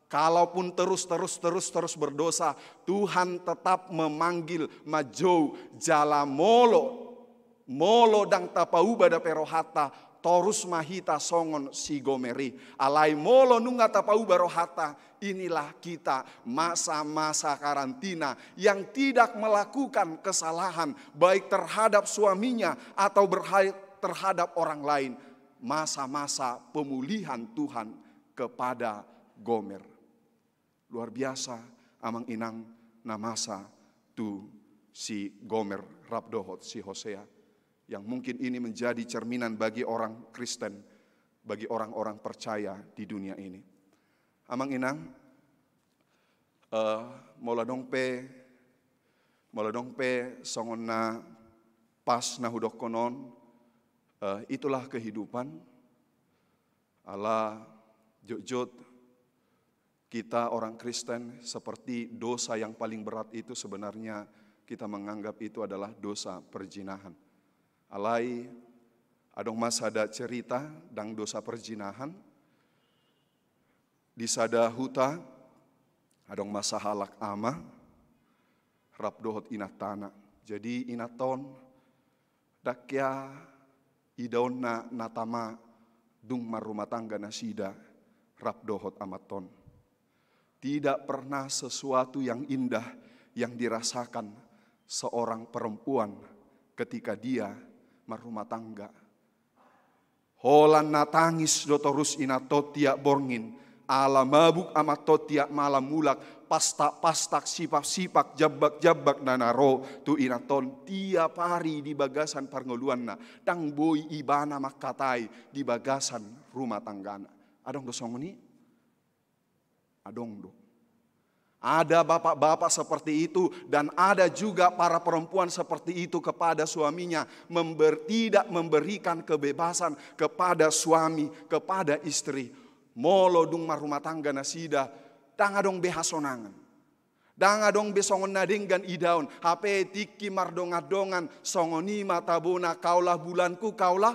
Kalaupun terus berdosa, Tuhan tetap memanggil majou jala molo dang tapau bada perohata torus mahita songon si gomeri. Alai molo nunga tapau barohata. Inilah kita masa-masa karantina yang tidak melakukan kesalahan baik terhadap suaminya atau terhadap orang lain. Masa-masa pemulihan Tuhan kepada Gomer. Luar biasa amang inang namasa tu si Gomer Rabdohot si Hosea. Yang mungkin ini menjadi cerminan bagi orang Kristen, bagi orang-orang percaya di dunia ini. Amang inang, mola dongpe songon na pas na hudok konon, itulah kehidupan. Allah jujut kita orang Kristen seperti dosa yang paling berat itu sebenarnya kita menganggap itu adalah dosa perzinahan. Alai adong mas ada cerita dang dosa perzinahan. Di sada huta adong masa halak ama rabdohot inatana. Jadi inaton dakya idaon na natama dung marumah tangga nasida rabdohot amaton. Tidak pernah sesuatu yang indah yang dirasakan seorang perempuan ketika dia marumah tangga. Holan natangis dotorus inatot tiak borngin, ala mabuk amatot tiak malam mulak, pastak sipak jabak nanaro tu inaton tiap hari di bagasan parngoluanna, tang boy ibana makatai di bagasan rumah tanggana. Adong dosong ini? Adong do. Ada bapak-bapak seperti itu dan ada juga para perempuan seperti itu kepada suaminya, tidak memberikan kebebasan kepada suami, kepada istri. Molo dung marumah tangga nasida, dang adong behasonangan. Dang adong besongon nadinggan idaun, HP tiki mardongadongan, songoni matabona kaulah bulanku kaulah.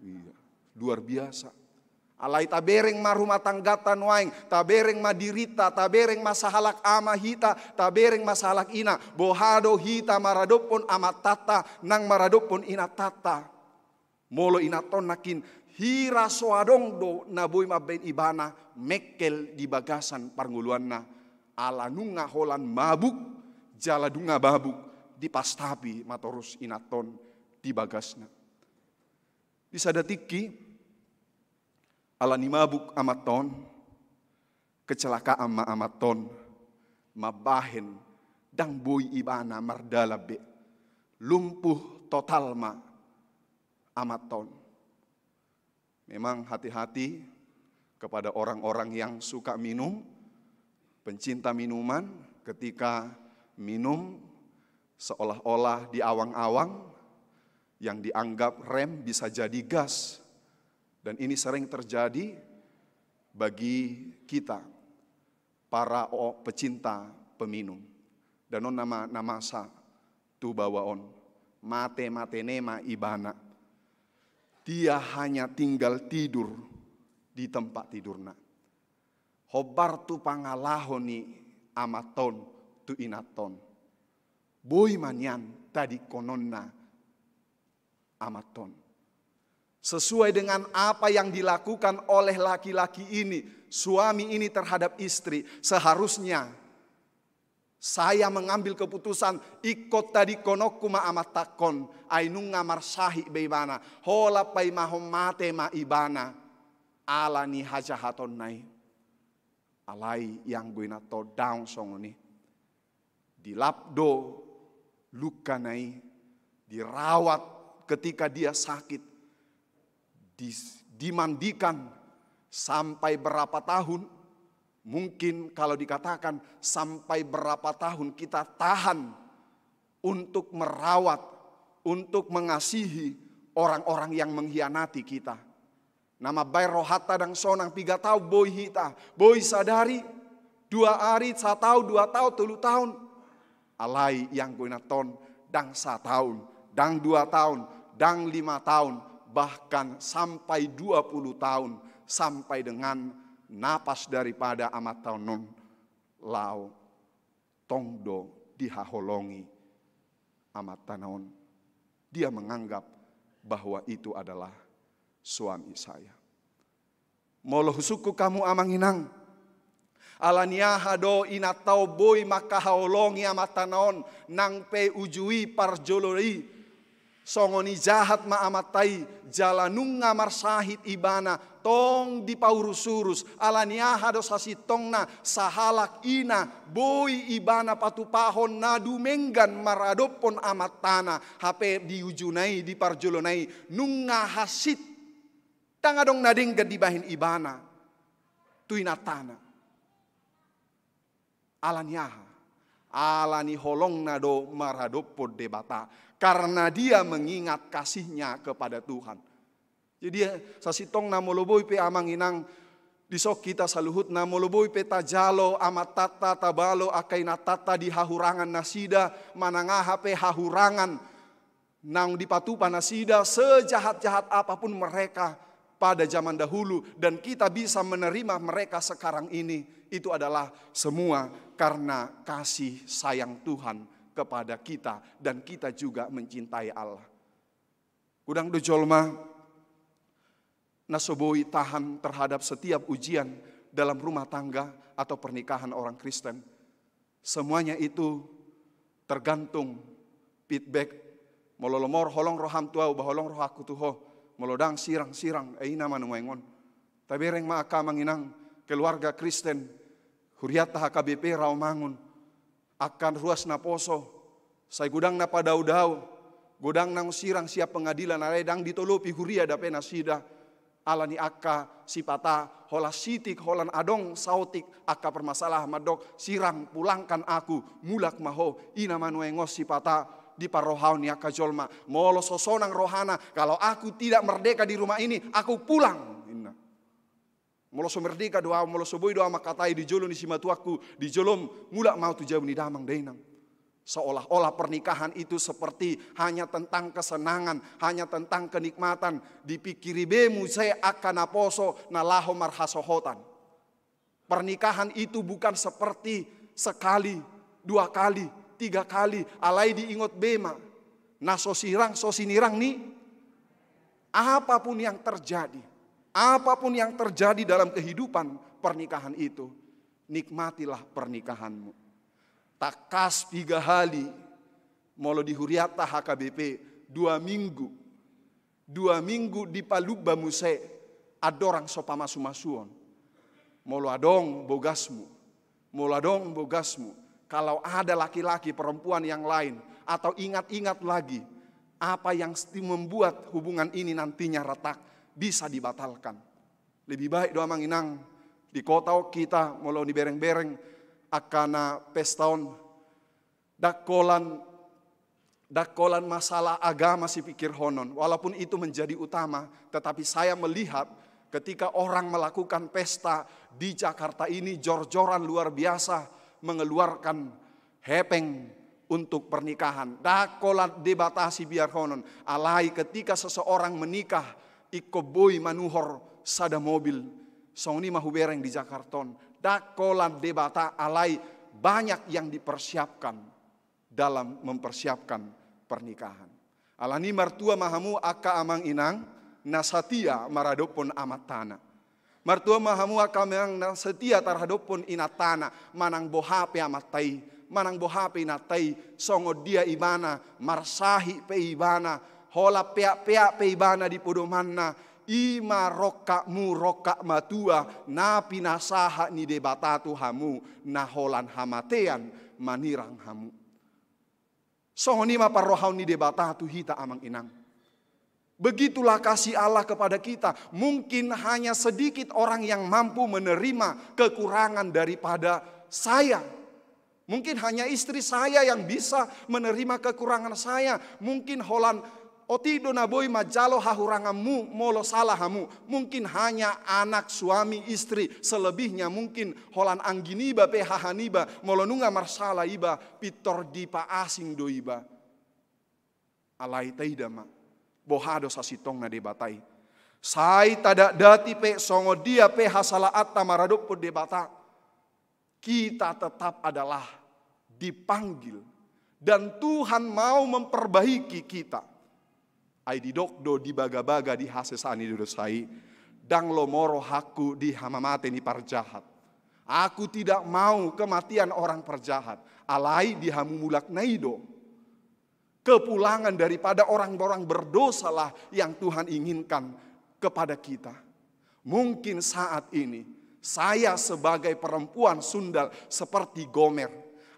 Iya, luar biasa. Alai tabereng marumah tanggatan waing, tabereng madirita, tabereng masahalak ama hita, tabereng masahalak ina, bohado hita maradopon amat tata, nang maradopon ina tata. Molo inaton nakin hira soadong do naboy maben ibana mekel di bagasan parnguluanna. Ala nunga holan mabuk, jala dunga babuk, di pastapi matorus inaton di bagasna. Di sadatiki ala ni mabuk amaton, kecelakaan ma amaton, mabahen, dang boy ibana mardalabe, lumpuh total ma amaton. Memang hati-hati kepada orang-orang yang suka minum, pencinta minuman, ketika minum seolah-olah di awang-awang yang dianggap rem bisa jadi gas. Dan ini sering terjadi bagi kita, para pecinta peminum. Dan nama sa tu bawaon, mate nema ibana. Dia hanya tinggal tidur di tempat tidurna. Hobar tu pangalahoni amaton tu inaton. Boy manyan tadi kononna amaton. Sesuai dengan apa yang dilakukan oleh laki-laki ini, suami ini terhadap istri, seharusnya saya mengambil keputusan ikut tadi konokku ma amat takon, ainung ngamar sahi beibana, hola pai mahom mate ma ibana, ala ni hajahaton nai, alai yang gue nato down song ni, dilapdo luka nai, dirawat ketika dia sakit. Dimandikan sampai berapa tahun, mungkin kalau dikatakan sampai berapa tahun kita tahan untuk merawat, untuk mengasihi orang-orang yang mengkhianati kita. Nama bay rohata dan sonang 3 tahun boy hita, boy sadari 2 hari 1 tahun 2 tahun 3 tahun, alai yang gunaton dang 1 tahun, dang 2 tahun, dang 5 tahun. Bahkan sampai 20 tahun, sampai dengan napas daripada amatanon lao tongdo dihaholongi amatanaon. Dia menganggap bahwa itu adalah suami saya. Molo husuku kamu amanginang. Alaniaha do inatau boy maka haolongi amatanaon nang pe ujui parjolori. Songoni jahat ma amatai jalanung ngamar sahid ibana tong di paurusurus alaniaha do sasitongna sahalak ina boy ibana patupahon nadu menggan maradopon amatana hape diujunai di parjolonai nunga hasit tangadong nading gadibahin ibana tuinatana alaniaha alani holong nado maradopon debata karena dia mengingat kasihnya kepada Tuhan. Jadi sasitong na moloboy pe amanginang disok kita saluhut na moloboy pe tajalo amatata tabalo akay natata di hahurangan nasida manangaha pe hahurangan nang dipatupa nasida sejahat-jahat apapun mereka pada zaman dahulu dan kita bisa menerima mereka sekarang ini itu adalah semua karena kasih sayang Tuhan kepada kita dan kita juga mencintai Allah. Kudang dojolma nasoboi tahan terhadap setiap ujian dalam rumah tangga atau pernikahan orang Kristen. Semuanya itu tergantung feedback mololomor holong roham tuau baholong roh aku tuho molodang sirang-sirang eina manuengon. Tabereng maaka manginang keluarga Kristen huriata HKBP Rawamangun akan ruas na poso, say gudang na padaw-daw, gudang nang sirang siap pengadilan, aledang ditolopi huria dape nasida, alani akka sipata, hola sitik, holan adong sautik, akka permasalah madok, sirang pulangkan aku, mulak maho, ina manuengos sipata, di parohau ni akka jolma, molo sosonang rohana, kalau aku tidak merdeka di rumah ini, aku pulang. Molo so merdeka doa, molo so boy doa makatai di jolom di simatuaku, di jolom mulak mau tu jauh ni damang denang. Seolah-olah pernikahan itu seperti hanya tentang kesenangan, hanya tentang kenikmatan. Dipikiri bemu saya akan aposo nalaho marhasohotan. Pernikahan itu bukan seperti sekali, 2 kali, 3 kali. Alai diingot bema. Nah sosirang, sosinirang nih. Apapun yang terjadi. Apapun yang terjadi dalam kehidupan pernikahan itu, nikmatilah pernikahanmu. Takas 3 hari, molo dihuriata HKBP 2 minggu. 2 minggu di palubba muse, adorang sopa masu-masuon. Molo adong bogasmu, molo adong bogasmu. Kalau ada laki-laki perempuan yang lain, atau ingat-ingat lagi, apa yang membuat hubungan ini nantinya retak, bisa dibatalkan. Lebih baik doa manginang di kota kita molo di bereng-bereng akana pestaon dakolan masalah agama si pikir honon. Walaupun itu menjadi utama, tetapi saya melihat ketika orang melakukan pesta di Jakarta ini jor-joran luar biasa mengeluarkan hepeng untuk pernikahan. Dakolan debatasi biar honon. Alai ketika seseorang menikah ikoboy manuhor sada mobil songni mahubereng di Jakarton dakolan debata alai banyak yang dipersiapkan dalam mempersiapkan pernikahan. Alani martua mahamu aka amang inang nasatia maradopon amatana. Martua mahamu aka amang nasatia tarhadopon inatana manang bohape amatai manang bohape inatai songo dia ibana marsahi pe ibana hola pea-pea peibana di podomanna ima roka mu roka matua na pinasaha ni debatatu hamu na holan hamatean manirang hamu. Sohoni ma parrohau ni debatatu hita amang inang. Begitulah kasih Allah kepada kita. Mungkin hanya sedikit orang yang mampu menerima kekurangan daripada saya. Mungkin hanya istri saya yang bisa menerima kekurangan saya. Mungkin holan otido na boy majalo hahurangamu molo salahamu. Mungkin hanya anak suami istri. Selebihnya mungkin holan angginiba pe hahaniba molo nunga marsala iba pitor dipa asing do iba. Alai taidama bohado sasitong na debatai. Sai tadak dati pe songo dia pe hasalaat tamaradop po debata. Kita tetap adalah dipanggil. Dan Tuhan mau memperbaiki kita. Ai didokdo di baga-baga di hasesani dodosai. Dang lomoro haku di hamamate ni parjahat. Aku tidak mau kematian orang perjahat. Alai di hamumulak naido. Kepulangan daripada orang-orang berdosalah yang Tuhan inginkan kepada kita. Mungkin saat ini saya sebagai perempuan sundal seperti Gomer.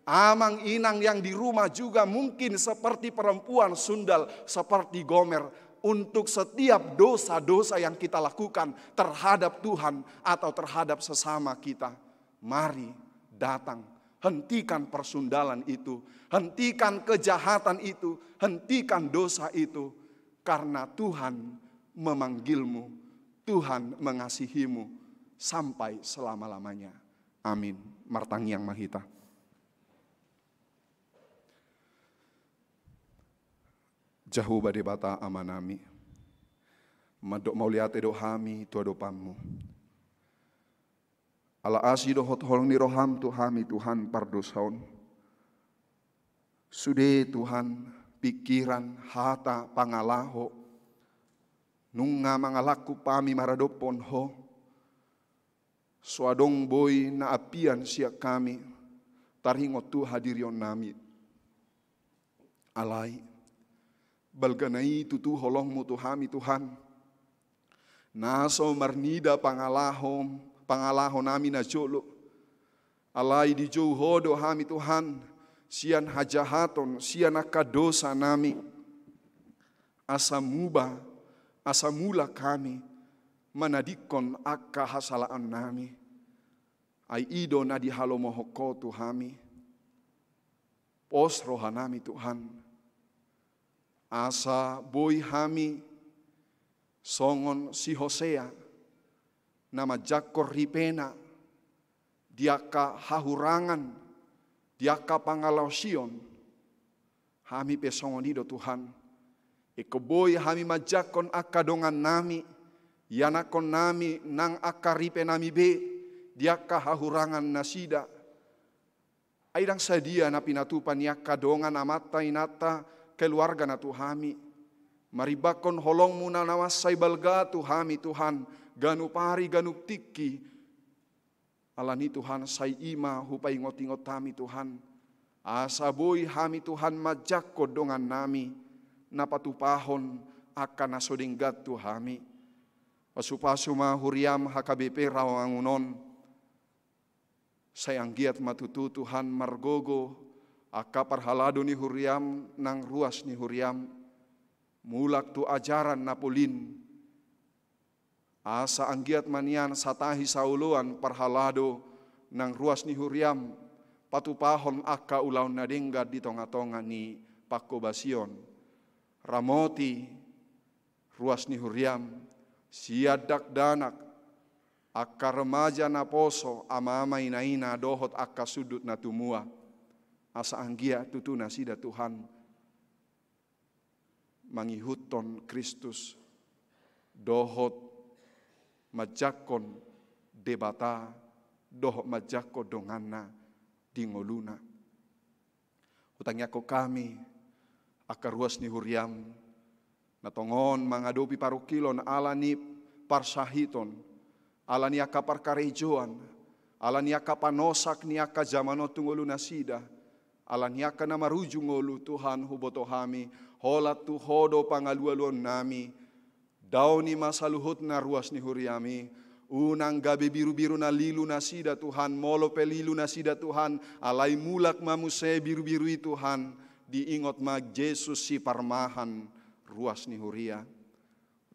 Amang inang yang di rumah juga mungkin seperti perempuan sundal seperti Gomer. Untuk setiap dosa-dosa yang kita lakukan terhadap Tuhan atau terhadap sesama kita. Mari datang, hentikan persundalan itu. Hentikan kejahatan itu, hentikan dosa itu. Karena Tuhan memanggilmu, Tuhan mengasihimu sampai selama-lamanya. Amin. Martang yang mahita. Jahu bade bata amanami. Madok mauliate do hami tua dopamu. Ala asi do hot holong ni roham tu hami Tuhan pardosaun. Sude Tuhan pikiran hata pangalaho. Nunga mangalaku pami maradopon ho. Suadong boy na apian siak kami. Taringot tu hadirion nami. Alai. Balganai tutu holongmu Tuhami Tuhan. Naso marnida pangalaho nami na jolo. Alai di jauh hodo hami Tuhan. Sian hajahaton, sian akadosa nami. Asamula kami. Manadikon akka hasalaan nami. Ai ido na di halomohoko Tuhami. Pos rohanami Tuhan. Asa boy hami songon si Hosea nama jakor ripena diaka hahurangan diaka pangalausion hami pesongon ido Tuhan iko boy hami majakon akadongan nami yanakon nami nang akaripe nami be diaka hahurangan nasida aidang sadia na pinatupan yaka dongan amata inata keluarga na Tuhami. Maribakon holong muna nawasay balga Tuhami Tuhan. Ganu pari ganu tiki. Alani Tuhan say ima hupay ngot-ingot tami Tuhan. Asaboy hami Tuhan majak kodongan nami. Napatupahon akan nasodinggat Tuhami. Pasupasuma huriam HKBP rawangunon. Sayang giat matutu Tuhan margogo. Aka parhalado ni huriam nang ruas ni huriam. Mulak tu ajaran napolin. Asa anggiat manian satahi sauluan parhalado nang ruas ni huriam. Patupahon aka ulaw nadengga di tonga-tonga ni pakobasion. Ramoti ruas ni huriam. Siadak danak. Aka remaja na poso ama ina dohot aka sudut na tumua. Asa anggia tutuna sida Tuhan mangihuton Kristus dohot majakon debata dohot majako dongana dingoluna utangnya ko kami akaruas ni huriam natongon mangadopi parukilon alani parsahiton alani akapar karejoan alani akapanosak ni akajamano tungoluna sida alaniaka na marujung olu Tuhan huboto hami, holat tu hodo pangalualon nami, daw ni masaluhut na ruas ni huriami, unang gabi biru-biru na lilu na sida Tuhan, molo pelilu na sida Tuhan, alay mulak mamuse biru-biru Tuhan, diingot mag Jesus si parmahan ruas ni huria.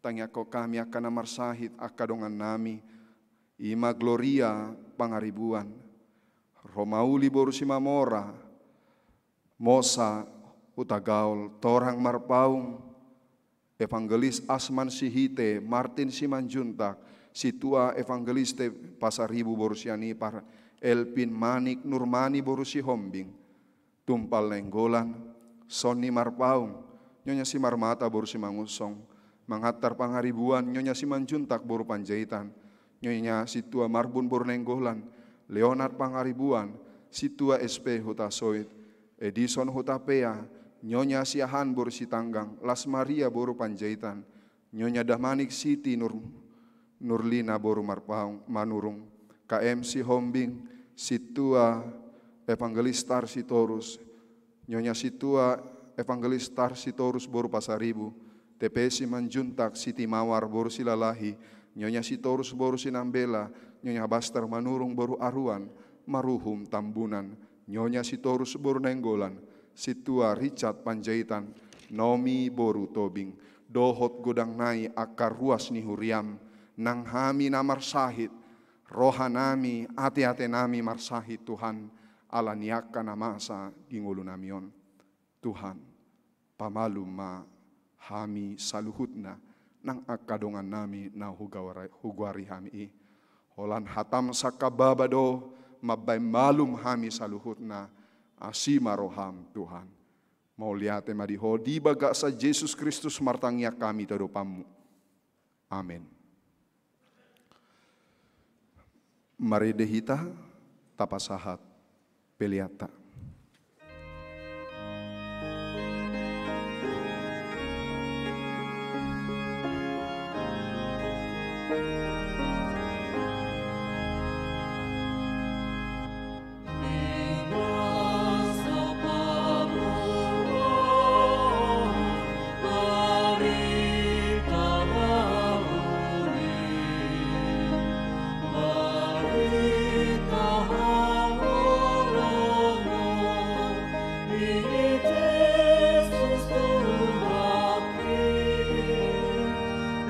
Tanya ko kami akan namarsahit akadongan nami, ima gloria pangaribuan, Romauli borusi mamora, Mosa utagaul torang marpaung evangelis Asman Sihite Martin Simanjuntak situa evangeliste Pasaribu borusiani par Elpin Manik Nurmani borusi Hombing Tumpal Nenggolan Soni marpaung Nyonya si Marmata borusi mangusong manghatar pangaribuan, Nyonya Simanjuntak boru Panjaitan, Nyonya Situa Marbun boru Nenggolan, Leonard Pangaribuan, Situa SP Huta Soit, Edison Huta Pea, Nyonya Siahan boru Sitanggang, Las Maria boru Panjaitan, Nyonya Damanik Siti Nurlina boru Manurung, KMC Hombing, Situa Evangelis Tarsitorus, Nyonya Situa Evangelis Tarsitorus boru Pasaribu, TPS Simanjuntak Siti Mawar boru Silalahi, Nyonya Sitorus boru Sinambela, Nyonya Bastar Manurung boru Aruan, Maruhum Tambunan, Nyonya Sitorus boru Nenggolan, Situa Richard Panjaitan, Nomi boru Tobing, Dohot Godang Nai akar ruas ni Huriam, nang hami na marsahit, rohanami ate-ate nami marsahit Tuhan, ala niaka na masa gingulu namion. Tuhan, pamalum ma hami saluhutna nang akadongan nami na hugwari hami. Holan hatam sakababado mabay malum hami saluhutna asima roham Tuhan. Mau liate madiho di baga sa Yesus Kristus martangya kami tadopamu. Amin. Mari dehita tapasahat peliata.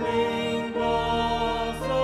Ling basa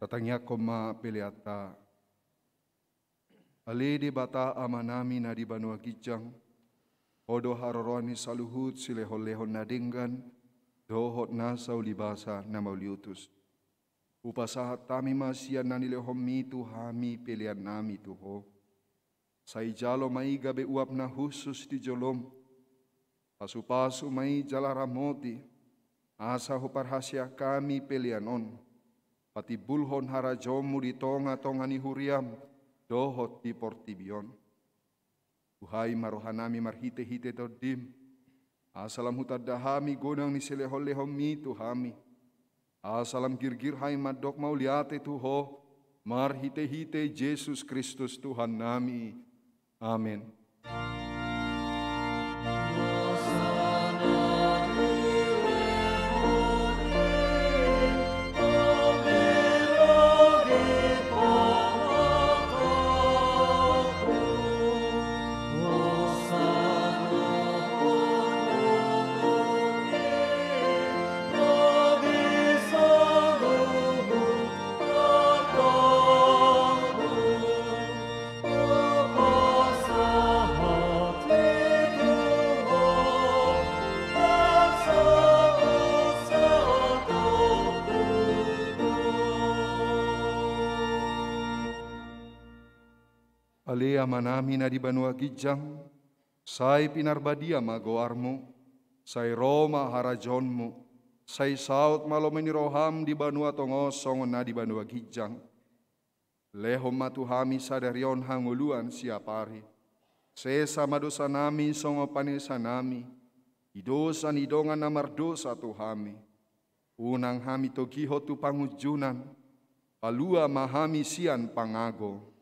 Tatangya koma peliata. Ale di bata amanami na di banua kijang. Odo haroroni saluhut silehon-lehon nadinggan. Dohot nasa ulibasa na mauliutus. Upasahat tami masian na nilehom mitu hami pelian nami tuho. Say jalo mai gabe uap na husus di jolom. Pasu-pasu mai jalaramoti. Asa huparhasya kami pelianon. Pati bulhon harajomu di tonga-tonga ni huriam, dohot di portibion. Uhai marohanami marhite-hite todim, asalam hutadahami gonang ni selehol-lehom mitu hami. Asalam girgir hai madok mauliate tuho, marhite-hite Yesus Kristus Tuhan nami. Amin. Alea manami na di banua kijang, say pinarbadia magoarmu, say Roma harajonmu, say saut malomeni roham di banua tongosong na di banua kijang. Lehom matuhami sadarion hanguluan siapari, sesa madosa nami songo panesa nami, idosa nidongan namardosa tuhami. Unang hami togiho tu pangujunan, palua mahami sian pangago.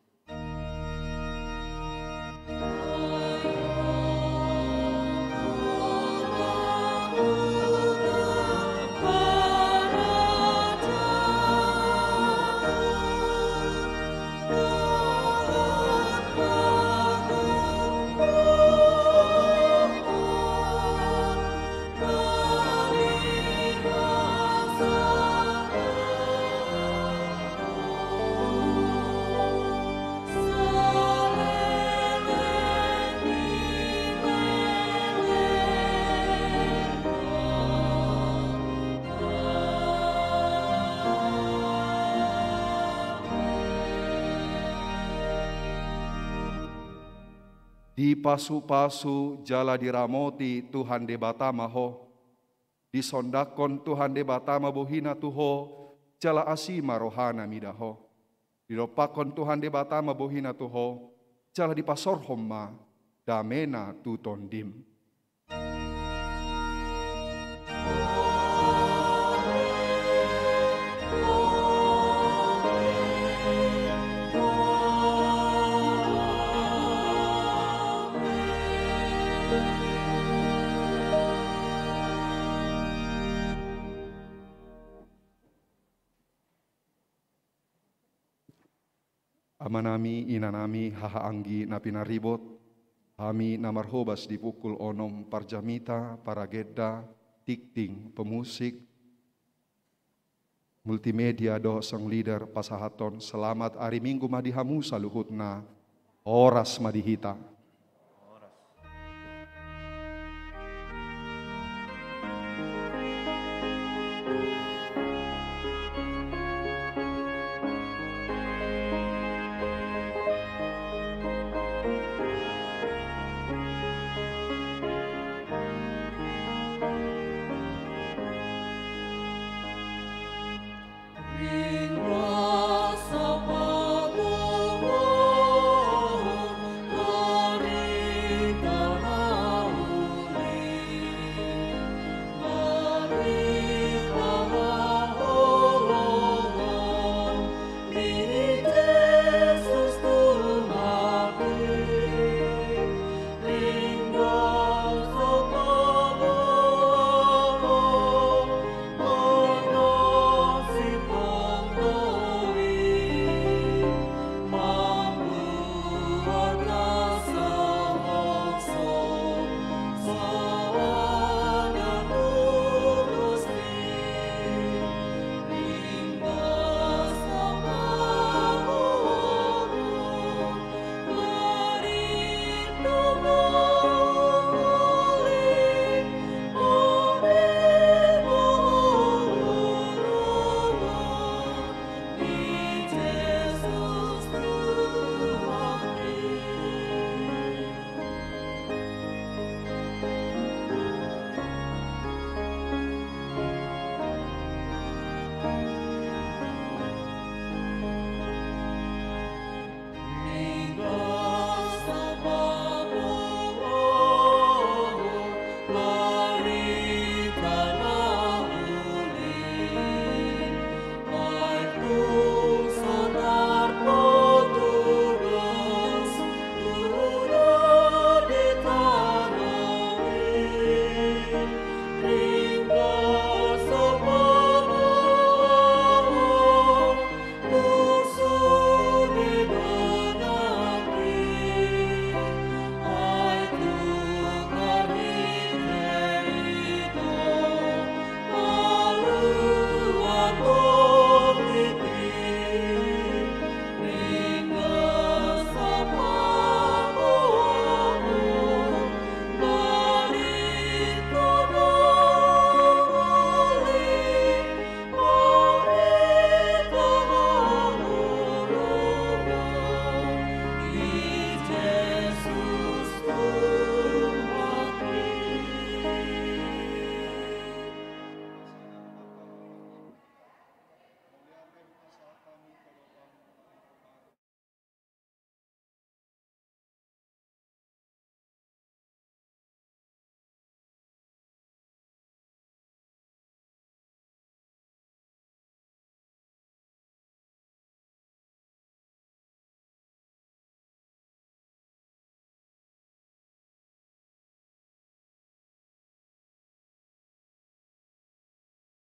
Di pasu-pasu jala diramoti Tuhan de batama ho. Di sondakon Tuhan de batama bohina tuho jala asima rohana midaho. Di ropakon Tuhan de batama bohina tuho jala di pasor homma damena tutondim. Amanami inanami hahaanggi na pinaribot, Kami namarhobas di pukul onom parjamita, paragedda, tikting, pemusik, multimedia do sang leader pasahaton. Selamat hari Minggu madihamu saluhutna, oras madihita.